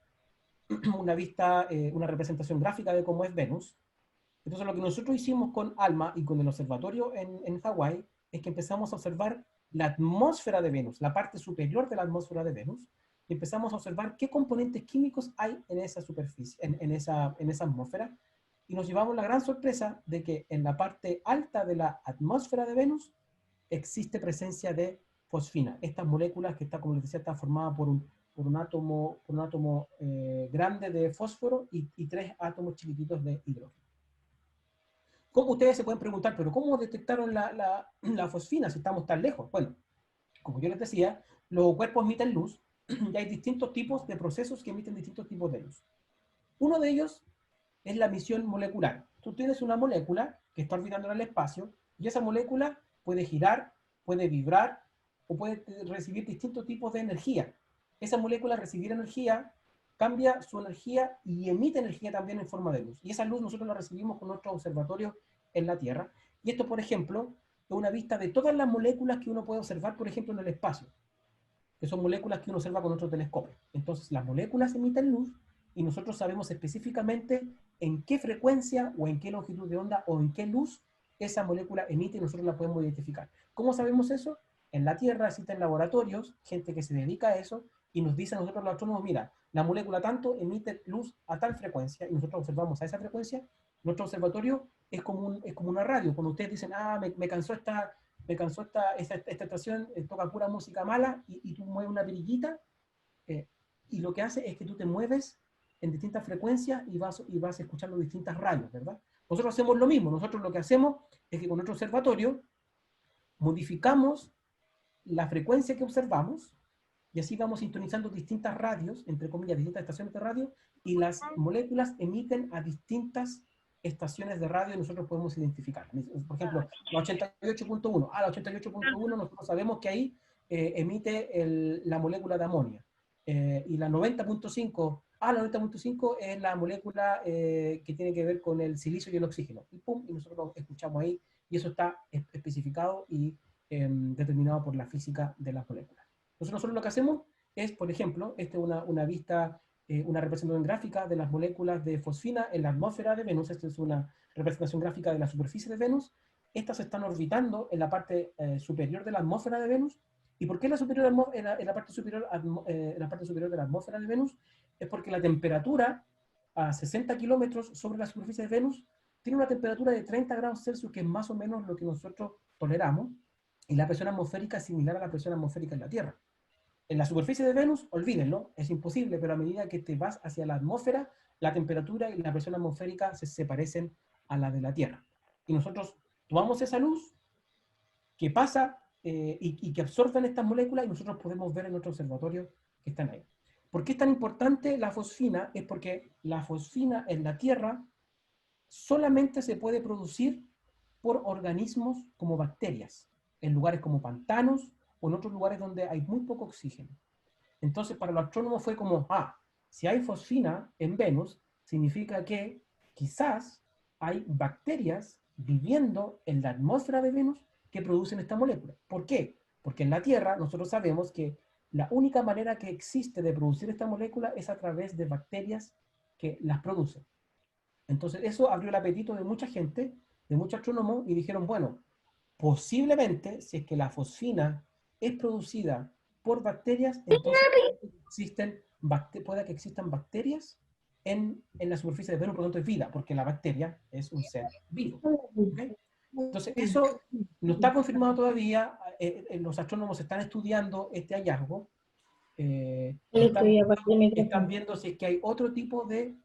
una representación gráfica de cómo es Venus. Entonces lo que nosotros hicimos con ALMA y con el observatorio en Hawái es que empezamos a observar la atmósfera de Venus, la parte superior de la atmósfera de Venus, y empezamos a observar qué componentes químicos hay en esa superficie, en esa atmósfera, y nos llevamos la gran sorpresa de que en la parte alta de la atmósfera de Venus existe presencia de fosfina. Estas moléculas que está, como les decía, está formada por un átomo grande de fósforo y 3 átomos chiquititos de hidrógeno. ¿Cómo ustedes se pueden preguntar, pero cómo detectaron la fosfina si estamos tan lejos? Bueno, como yo les decía, los cuerpos emiten luz y hay distintos tipos de procesos que emiten distintos tipos de luz. Uno de ellos es la emisión molecular. Tú tienes una molécula que está orbitando en el espacio y esa molécula puede girar, puede vibrar o puede recibir distintos tipos de energía. Esa molécula al recibir energía cambia su energía y emite energía también en forma de luz. Y esa luz nosotros la recibimos con nuestros observatorios en la Tierra. Y esto, por ejemplo, es una vista de todas las moléculas que uno puede observar, por ejemplo, en el espacio, que son moléculas que uno observa con nuestro telescopio. Entonces, las moléculas emiten luz y nosotros sabemos específicamente en qué frecuencia o en qué longitud de onda o en qué luz esa molécula emite y nosotros la podemos identificar. ¿Cómo sabemos eso? En la Tierra existen laboratorios, gente que se dedica a eso, y nos dice a nosotros los astrónomos, mira, la molécula tanto emite luz a tal frecuencia, y nosotros observamos a esa frecuencia. Nuestro observatorio es como una radio. Cuando ustedes dicen, me cansó esta estación, toca pura música mala, y tú mueves una perillita, y lo que hace es que tú te mueves en distintas frecuencias y vas escuchando distintas radios, ¿verdad? Nosotros hacemos lo mismo. Nosotros lo que hacemos es que con nuestro observatorio modificamos la frecuencia que observamos y así vamos sintonizando distintas radios, entre comillas, distintas estaciones de radio, y las moléculas emiten a distintas estaciones de radio y nosotros podemos identificar. Por ejemplo, la 88.1. La 88.1 nosotros sabemos que ahí emite la molécula de amonio. Y la 90.5, la 90.5 es la molécula que tiene que ver con el silicio y el oxígeno. Y pum, y nosotros lo escuchamos ahí, y eso está especificado y determinado por la física de las moléculas. Entonces nosotros lo que hacemos es, por ejemplo, esta es una vista, una representación gráfica de las moléculas de fosfina en la atmósfera de Venus. Esta es una representación gráfica de la superficie de Venus. Estas están orbitando en la parte superior de la atmósfera de Venus. ¿Y por qué en la parte superior de la atmósfera de Venus? Es porque la temperatura a 60 kilómetros sobre la superficie de Venus tiene una temperatura de 30 grados Celsius, que es más o menos lo que nosotros toleramos, y la presión atmosférica es similar a la presión atmosférica en la Tierra. En la superficie de Venus, olvídenlo, es imposible, pero a medida que te vas hacia la atmósfera, la temperatura y la presión atmosférica se parecen a la de la Tierra. Y nosotros tomamos esa luz que pasa y que absorben estas moléculas y nosotros podemos ver en nuestro observatorio que están ahí. ¿Por qué es tan importante la fosfina? Es porque la fosfina en la Tierra solamente se puede producir por organismos como bacterias, en lugares como pantanos o en otros lugares donde hay muy poco oxígeno. Entonces, para los astrónomos fue como, si hay fosfina en Venus, significa que quizás hay bacterias viviendo en la atmósfera de Venus que producen esta molécula. ¿Por qué? Porque en la Tierra nosotros sabemos que la única manera que existe de producir esta molécula es a través de bacterias que las producen. Entonces, eso abrió el apetito de mucha gente, de muchos astrónomos, y dijeron, bueno, posiblemente, si es que la fosfina es producida por bacterias, entonces puede que existan bacterias en la superficie de Venus, por lo tanto es vida, porque la bacteria es un ser vivo. ¿Okay? Entonces, eso no está confirmado todavía. Los astrónomos están estudiando este hallazgo. Están viendo si es que hay otro tipo de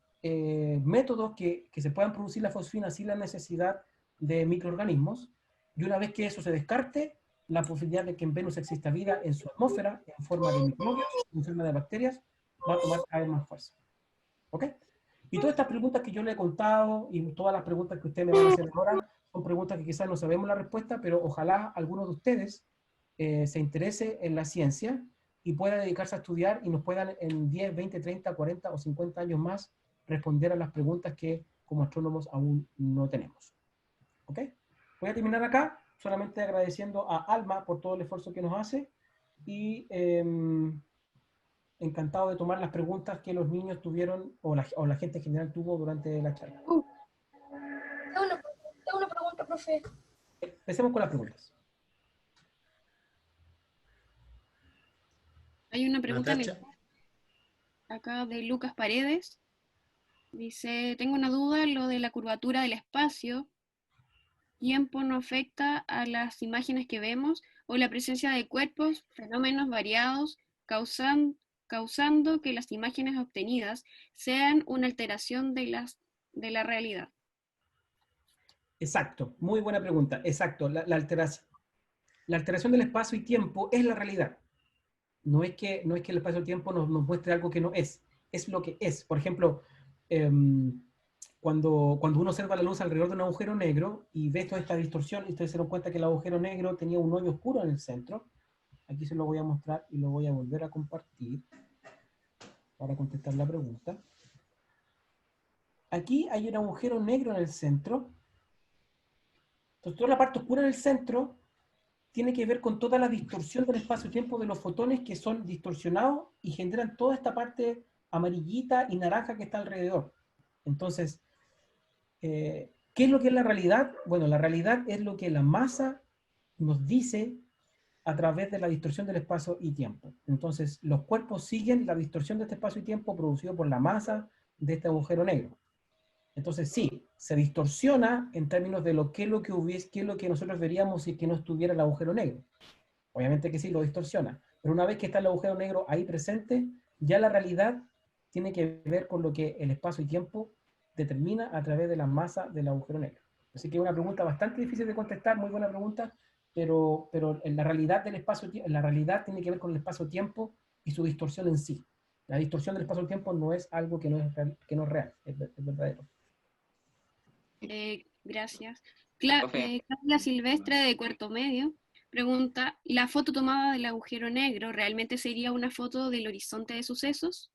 métodos que se puedan producir la fosfina sin la necesidad de microorganismos. Y una vez que eso se descarte, la posibilidad de que en Venus exista vida en su atmósfera, en forma de microbios, en forma de bacterias, va a tomar cada vez más fuerza. ¿Ok? Y todas estas preguntas que yo le he contado y todas las preguntas que ustedes me van a hacer ahora son preguntas que quizás no sabemos la respuesta, pero ojalá alguno de ustedes se interese en la ciencia y pueda dedicarse a estudiar y nos puedan en 10, 20, 30, 40 o 50 años más responder a las preguntas que como astrónomos aún no tenemos. ¿Ok? Voy a terminar acá, solamente agradeciendo a Alma por todo el esfuerzo que nos hace y encantado de tomar las preguntas que los niños tuvieron o la gente en general tuvo durante la charla. Tengo una pregunta, profe. Empecemos con las preguntas. Hay una pregunta Natacha. acá de Lucas Paredes. Dice, tengo una duda, lo de la curvatura del espacio, ¿tiempo no afecta a las imágenes que vemos o la presencia de cuerpos, fenómenos variados, causando que las imágenes obtenidas sean una alteración de la realidad? Exacto, muy buena pregunta. Exacto, la alteración del espacio y tiempo es la realidad. No es que el espacio-tiempo nos muestre algo que no es lo que es. Por ejemplo, cuando uno observa la luz alrededor de un agujero negro y ve toda esta distorsión, y ustedes se dan cuenta que el agujero negro tenía un hoyo oscuro en el centro. Aquí se lo voy a mostrar y lo voy a volver a compartir para contestar la pregunta. Aquí hay un agujero negro en el centro. Entonces, toda la parte oscura en el centro tiene que ver con toda la distorsión del espacio-tiempo de los fotones que son distorsionados y generan toda esta parte amarillita y naranja que está alrededor. Entonces, ¿qué es lo que es la realidad? Bueno, la realidad es lo que la masa nos dice a través de la distorsión del espacio y tiempo. Entonces, los cuerpos siguen la distorsión de este espacio y tiempo producido por la masa de este agujero negro. Entonces, sí, se distorsiona en términos de qué es lo que nosotros veríamos si que no estuviera el agujero negro. Obviamente que sí, lo distorsiona. Pero una vez que está el agujero negro ahí presente, ya la realidad tiene que ver con lo que el espacio y tiempo determina a través de la masa del agujero negro. Así que es una pregunta bastante difícil de contestar, muy buena pregunta, pero en la realidad del la realidad tiene que ver con el espacio-tiempo y su distorsión en sí. La distorsión del espacio-tiempo no es algo que no es real, es verdadero. Gracias. Carla Silvestre, de cuarto medio, pregunta, ¿la foto tomada del agujero negro realmente sería una foto del horizonte de sucesos?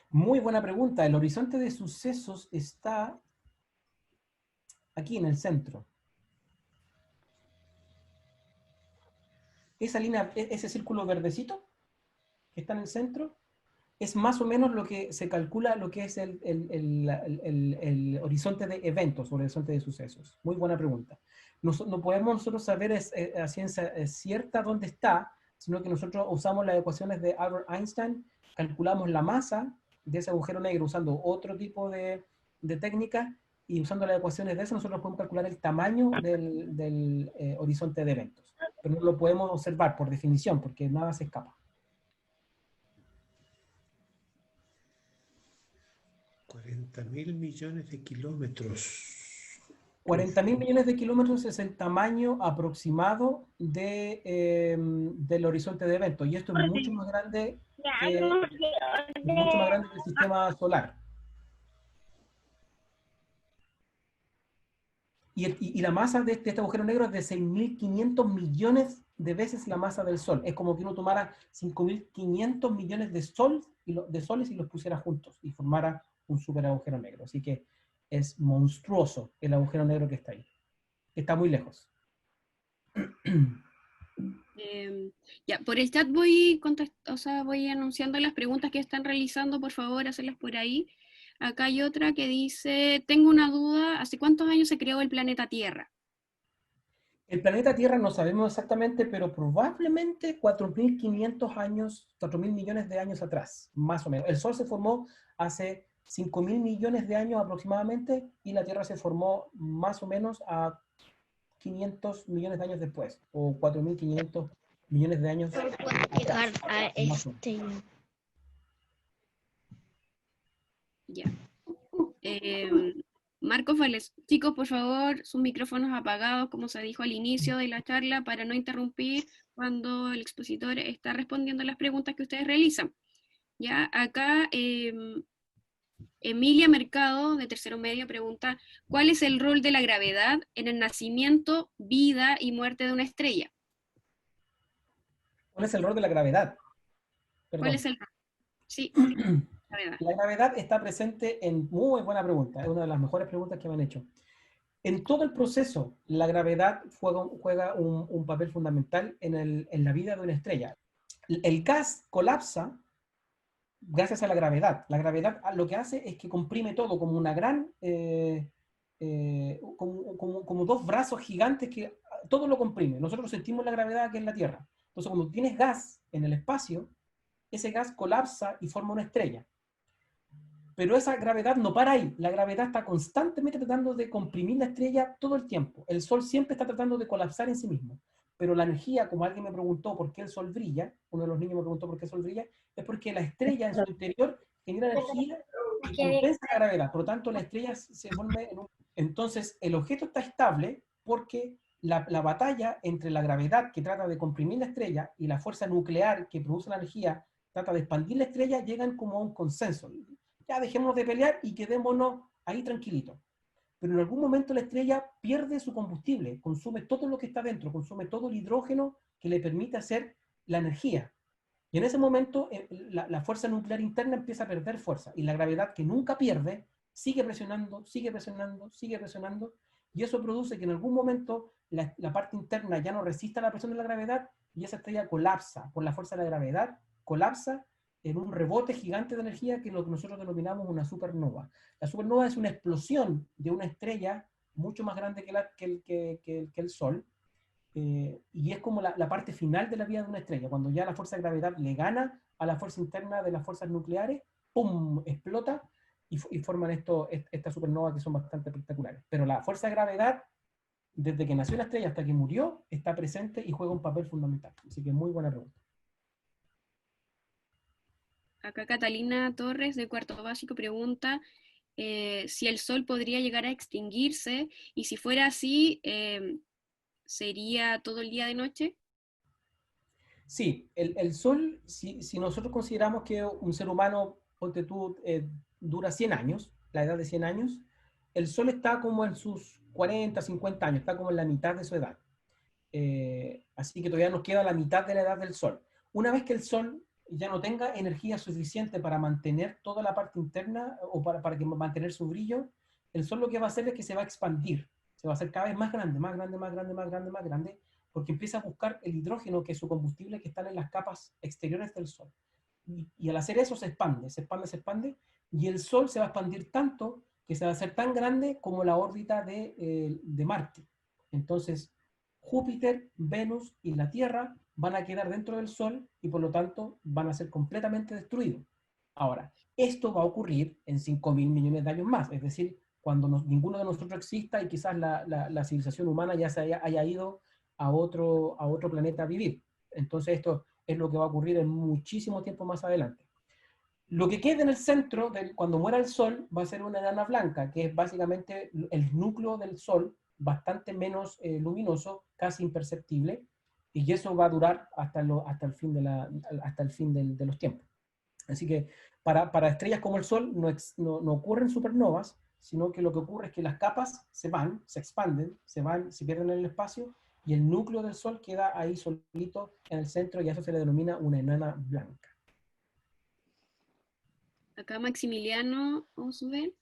Muy buena pregunta. El horizonte de sucesos está aquí en el centro. Esa línea, ese círculo verdecito que está en el centro, es más o menos lo que se calcula lo que es el horizonte de eventos o el horizonte de sucesos. Muy buena pregunta. No podemos nosotros saber a ciencia cierta dónde está, sino que nosotros usamos las ecuaciones de Albert Einstein, calculamos la masa de ese agujero negro usando otro tipo de técnica, y usando las ecuaciones de eso nosotros podemos calcular el tamaño del horizonte de eventos. Pero no lo podemos observar por definición, porque nada se escapa. 40.000 millones de kilómetros. 40.000 millones de kilómetros es el tamaño aproximado del horizonte de eventos. Y esto es mucho más grande que el sistema solar. Y la masa de este agujero negro es de 6.500 millones de veces la masa del Sol. Es como que uno tomara 5.500 millones de soles y los pusiera juntos y formara un super agujero negro. Así que es monstruoso el agujero negro que está ahí. Está muy lejos. Ya, por el chat voy anunciando las preguntas que están realizando, por favor, hacerlas por ahí. Acá hay otra que dice, tengo una duda, ¿hace cuántos años se creó el planeta Tierra? El planeta Tierra no sabemos exactamente, pero probablemente 4.500 años, 4.000 millones de años atrás, más o menos. El Sol se formó hace 5.000 millones de años aproximadamente, y la Tierra se formó más o menos a 500 millones de años después, o 4.500 millones de años atrás. Ya. Marcos Vales, chicos, por favor, sus micrófonos apagados, como se dijo al inicio de la charla, para no interrumpir cuando el expositor está respondiendo las preguntas que ustedes realizan. Ya, acá Emilia Mercado, de tercero medio, pregunta, ¿cuál es el rol de la gravedad en el nacimiento, vida y muerte de una estrella? ¿Cuál es el rol de la gravedad? Perdón. ¿Cuál es el rol? Sí, gravedad. La gravedad está presente en... Muy buena pregunta, es una de las mejores preguntas que me han hecho. En todo el proceso, la gravedad juega un papel fundamental en la vida de una estrella. El gas colapsa gracias a la gravedad. La gravedad lo que hace es que comprime todo como una gran... como dos brazos gigantes que todo lo comprime. Nosotros sentimos la gravedad aquí en la Tierra. Entonces, cuando tienes gas en el espacio, ese gas colapsa y forma una estrella. Pero esa gravedad no para ahí. La gravedad está constantemente tratando de comprimir la estrella todo el tiempo. El Sol siempre está tratando de colapsar en sí mismo. Pero la energía, como alguien me preguntó por qué el Sol brilla, uno de los niños me preguntó por qué el Sol brilla, es porque la estrella en su interior genera energía y compensa la gravedad. Por lo tanto, la estrella se vuelve en un... Entonces, el objeto está estable porque la batalla entre la gravedad que trata de comprimir la estrella y la fuerza nuclear que produce la energía trata de expandir la estrella, llegan como a un consenso. Ya dejemos de pelear y quedémonos ahí tranquilitos. Pero en algún momento la estrella pierde su combustible, consume todo lo que está dentro, consume todo el hidrógeno que le permite hacer la energía. Y en ese momento la fuerza nuclear interna empieza a perder fuerza y la gravedad, que nunca pierde, sigue presionando, sigue presionando, sigue presionando, y eso produce que en algún momento la parte interna ya no resista la presión de la gravedad y esa estrella colapsa por la fuerza de la gravedad, colapsa en un rebote gigante de energía que es lo que nosotros denominamos una supernova. La supernova es una explosión de una estrella mucho más grande que el Sol, y es como la parte final de la vida de una estrella, cuando ya la fuerza de gravedad le gana a la fuerza interna de las fuerzas nucleares, ¡pum!, explota y forman estas supernovas que son bastante espectaculares. Pero la fuerza de gravedad, desde que nació la estrella hasta que murió, está presente y juega un papel fundamental. Así que muy buena pregunta. Acá Catalina Torres, de cuarto básico, pregunta si el Sol podría llegar a extinguirse, y si fuera así, ¿sería todo el día de noche? Sí, el Sol, si nosotros consideramos que un ser humano, ponte tú, dura 100 años, la edad de 100 años, el Sol está como en sus 40, 50 años, está como en la mitad de su edad. Así que todavía nos queda la mitad de la edad del Sol. Una vez que el Sol ya no tenga energía suficiente para mantener toda la parte interna o para mantener su brillo, el Sol lo que va a hacer es que se va a expandir, se va a hacer cada vez más grande, más grande, más grande, más grande, más grande, porque empieza a buscar el hidrógeno, que es su combustible, que está en las capas exteriores del Sol. Y al hacer eso se expande, se expande, se expande, y el Sol se va a expandir tanto que se va a hacer tan grande como la órbita de Marte. Entonces, Júpiter, Venus y la Tierra van a quedar dentro del Sol y por lo tanto van a ser completamente destruidos. Ahora, esto va a ocurrir en 5.000 millones de años más, es decir, cuando ninguno de nosotros exista y quizás la civilización humana ya se haya ido a otro planeta a vivir. Entonces esto es lo que va a ocurrir en muchísimo tiempo más adelante. Lo que queda en el centro, cuando muera el Sol, va a ser una enana blanca, que es básicamente el núcleo del Sol, bastante menos luminoso, casi imperceptible, y eso va a durar hasta el fin de los tiempos. Así que para estrellas como el Sol no ocurren supernovas, sino que lo que ocurre es que las capas se van, se expanden, se pierden en el espacio, y el núcleo del Sol queda ahí solito en el centro, y a eso se le denomina una enana blanca. Acá Maximiliano Oswald,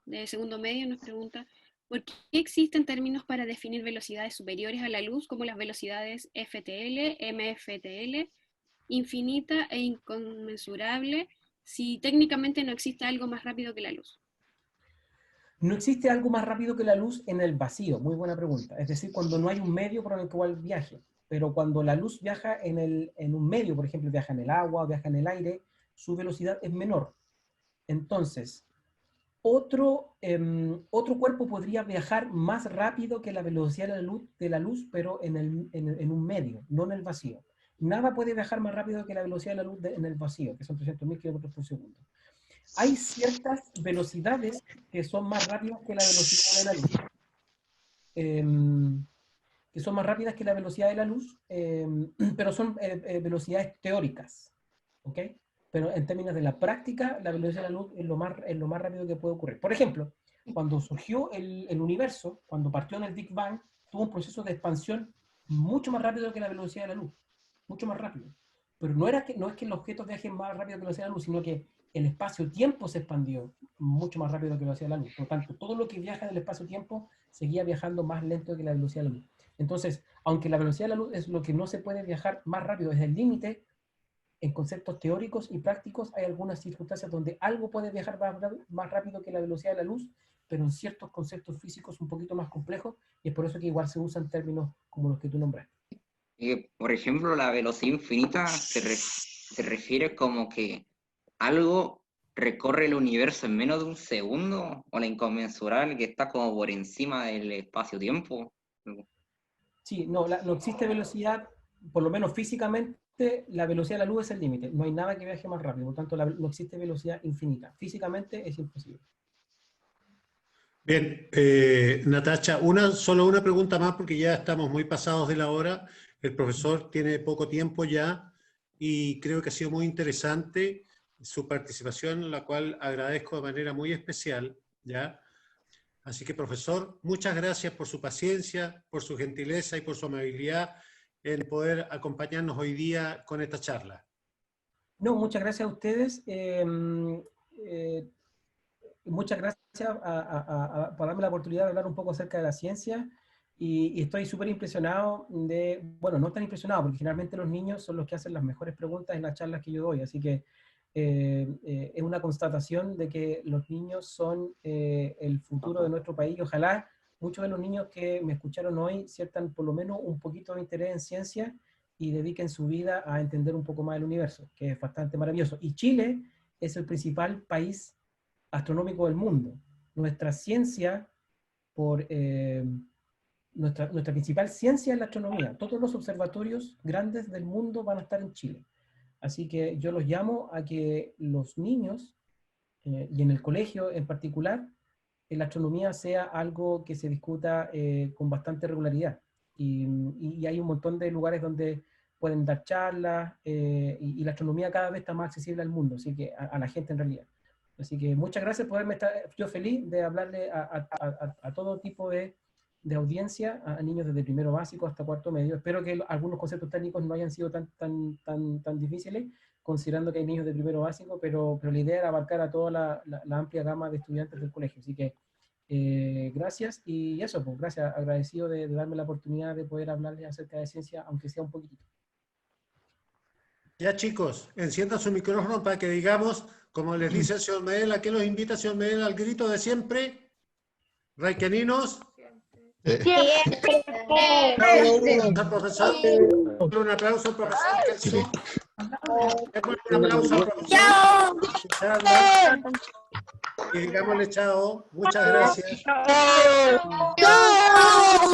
de segundo medio, nos pregunta: ¿por qué existen términos para definir velocidades superiores a la luz, como las velocidades FTL, MFTL, infinita e inconmensurable, si técnicamente no existe algo más rápido que la luz? No existe algo más rápido que la luz en el vacío, muy buena pregunta. Es decir, cuando no hay un medio por el cual viaje. Pero cuando la luz viaja en un medio, por ejemplo, viaja en el agua, viaja en el aire, su velocidad es menor. Entonces, otro cuerpo podría viajar más rápido que la velocidad de la luz, pero en un medio, no en el vacío. Nada puede viajar más rápido que la velocidad de la luz en el vacío, que son 300.000 kilómetros por segundo. Hay ciertas velocidades que son más rápidas que la velocidad de la luz. Que son más rápidas que la velocidad de la luz, pero son velocidades teóricas. ¿Ok? Pero en términos de la práctica, la velocidad de la luz es lo más rápido que puede ocurrir. Por ejemplo, cuando surgió el universo, cuando partió en el Big Bang, tuvo un proceso de expansión mucho más rápido que la velocidad de la luz. Mucho más rápido. Pero no es que los objetos viajen más rápido que la velocidad de la luz, sino que el espacio-tiempo se expandió mucho más rápido que la velocidad de la luz. Por lo tanto, todo lo que viaja en el espacio-tiempo seguía viajando más lento que la velocidad de la luz. Entonces, aunque la velocidad de la luz es lo que no se puede viajar más rápido, es el límite, en conceptos teóricos y prácticos hay algunas circunstancias donde algo puede viajar más rápido que la velocidad de la luz, pero en ciertos conceptos físicos un poquito más complejos, y es por eso que igual se usan términos como los que tú nombraste. Por ejemplo, la velocidad infinita se refiere como que algo recorre el universo en menos de un segundo, o la inconmensurable que está como por encima del espacio-tiempo. Sí, no, no existe velocidad, por lo menos físicamente, la velocidad de la luz es el límite. No hay nada que viaje más rápido, por tanto no existe velocidad infinita. Físicamente es imposible. Bien, Natacha, solo una pregunta más porque ya estamos muy pasados de la hora. El profesor tiene poco tiempo ya y creo que ha sido muy interesante su participación, la cual agradezco de manera muy especial, ¿ya? Así que, profesor, muchas gracias por su paciencia, por su gentileza y por su amabilidad en poder acompañarnos hoy día con esta charla. No, muchas gracias a ustedes. Muchas gracias por darme la oportunidad de hablar un poco acerca de la ciencia y estoy súper impresionado bueno, no tan impresionado porque generalmente los niños son los que hacen las mejores preguntas en las charlas que yo doy, así que es una constatación de que los niños son el futuro de nuestro país y ojalá muchos de los niños que me escucharon hoy sientan por lo menos un poquito de interés en ciencia y dediquen su vida a entender un poco más el universo, que es bastante maravilloso. Y Chile es el principal país astronómico del mundo. Nuestra ciencia, nuestra principal ciencia es la astronomía. Todos los observatorios grandes del mundo van a estar en Chile. Así que yo los llamo a que los niños, y en el colegio en particular, la astronomía sea algo que se discuta con bastante regularidad. Y hay un montón de lugares donde pueden dar charlas, y la astronomía cada vez está más accesible al mundo, así que a la gente en realidad. Así que muchas gracias por haberme estado, yo feliz de hablarle a todo tipo de audiencia, a niños desde primero básico hasta cuarto medio. Espero que algunos conceptos técnicos no hayan sido tan difíciles, considerando que hay niños de primero básico, pero la idea era abarcar a toda la amplia gama de estudiantes del colegio. Así que gracias, y eso, pues gracias, agradecido de darme la oportunidad de poder hablarles acerca de ciencia, aunque sea un poquitito. Ya, chicos, enciendan su micrófono para que digamos, como les dice el señor Medel, ¿a qué los invita el señor Medel al grito de siempre? Raikeninos. Siempre. Al profesor. Un aplauso al profesor. Un aplauso al profesor. Chao. Y digámosle chao. Muchas gracias. Chao.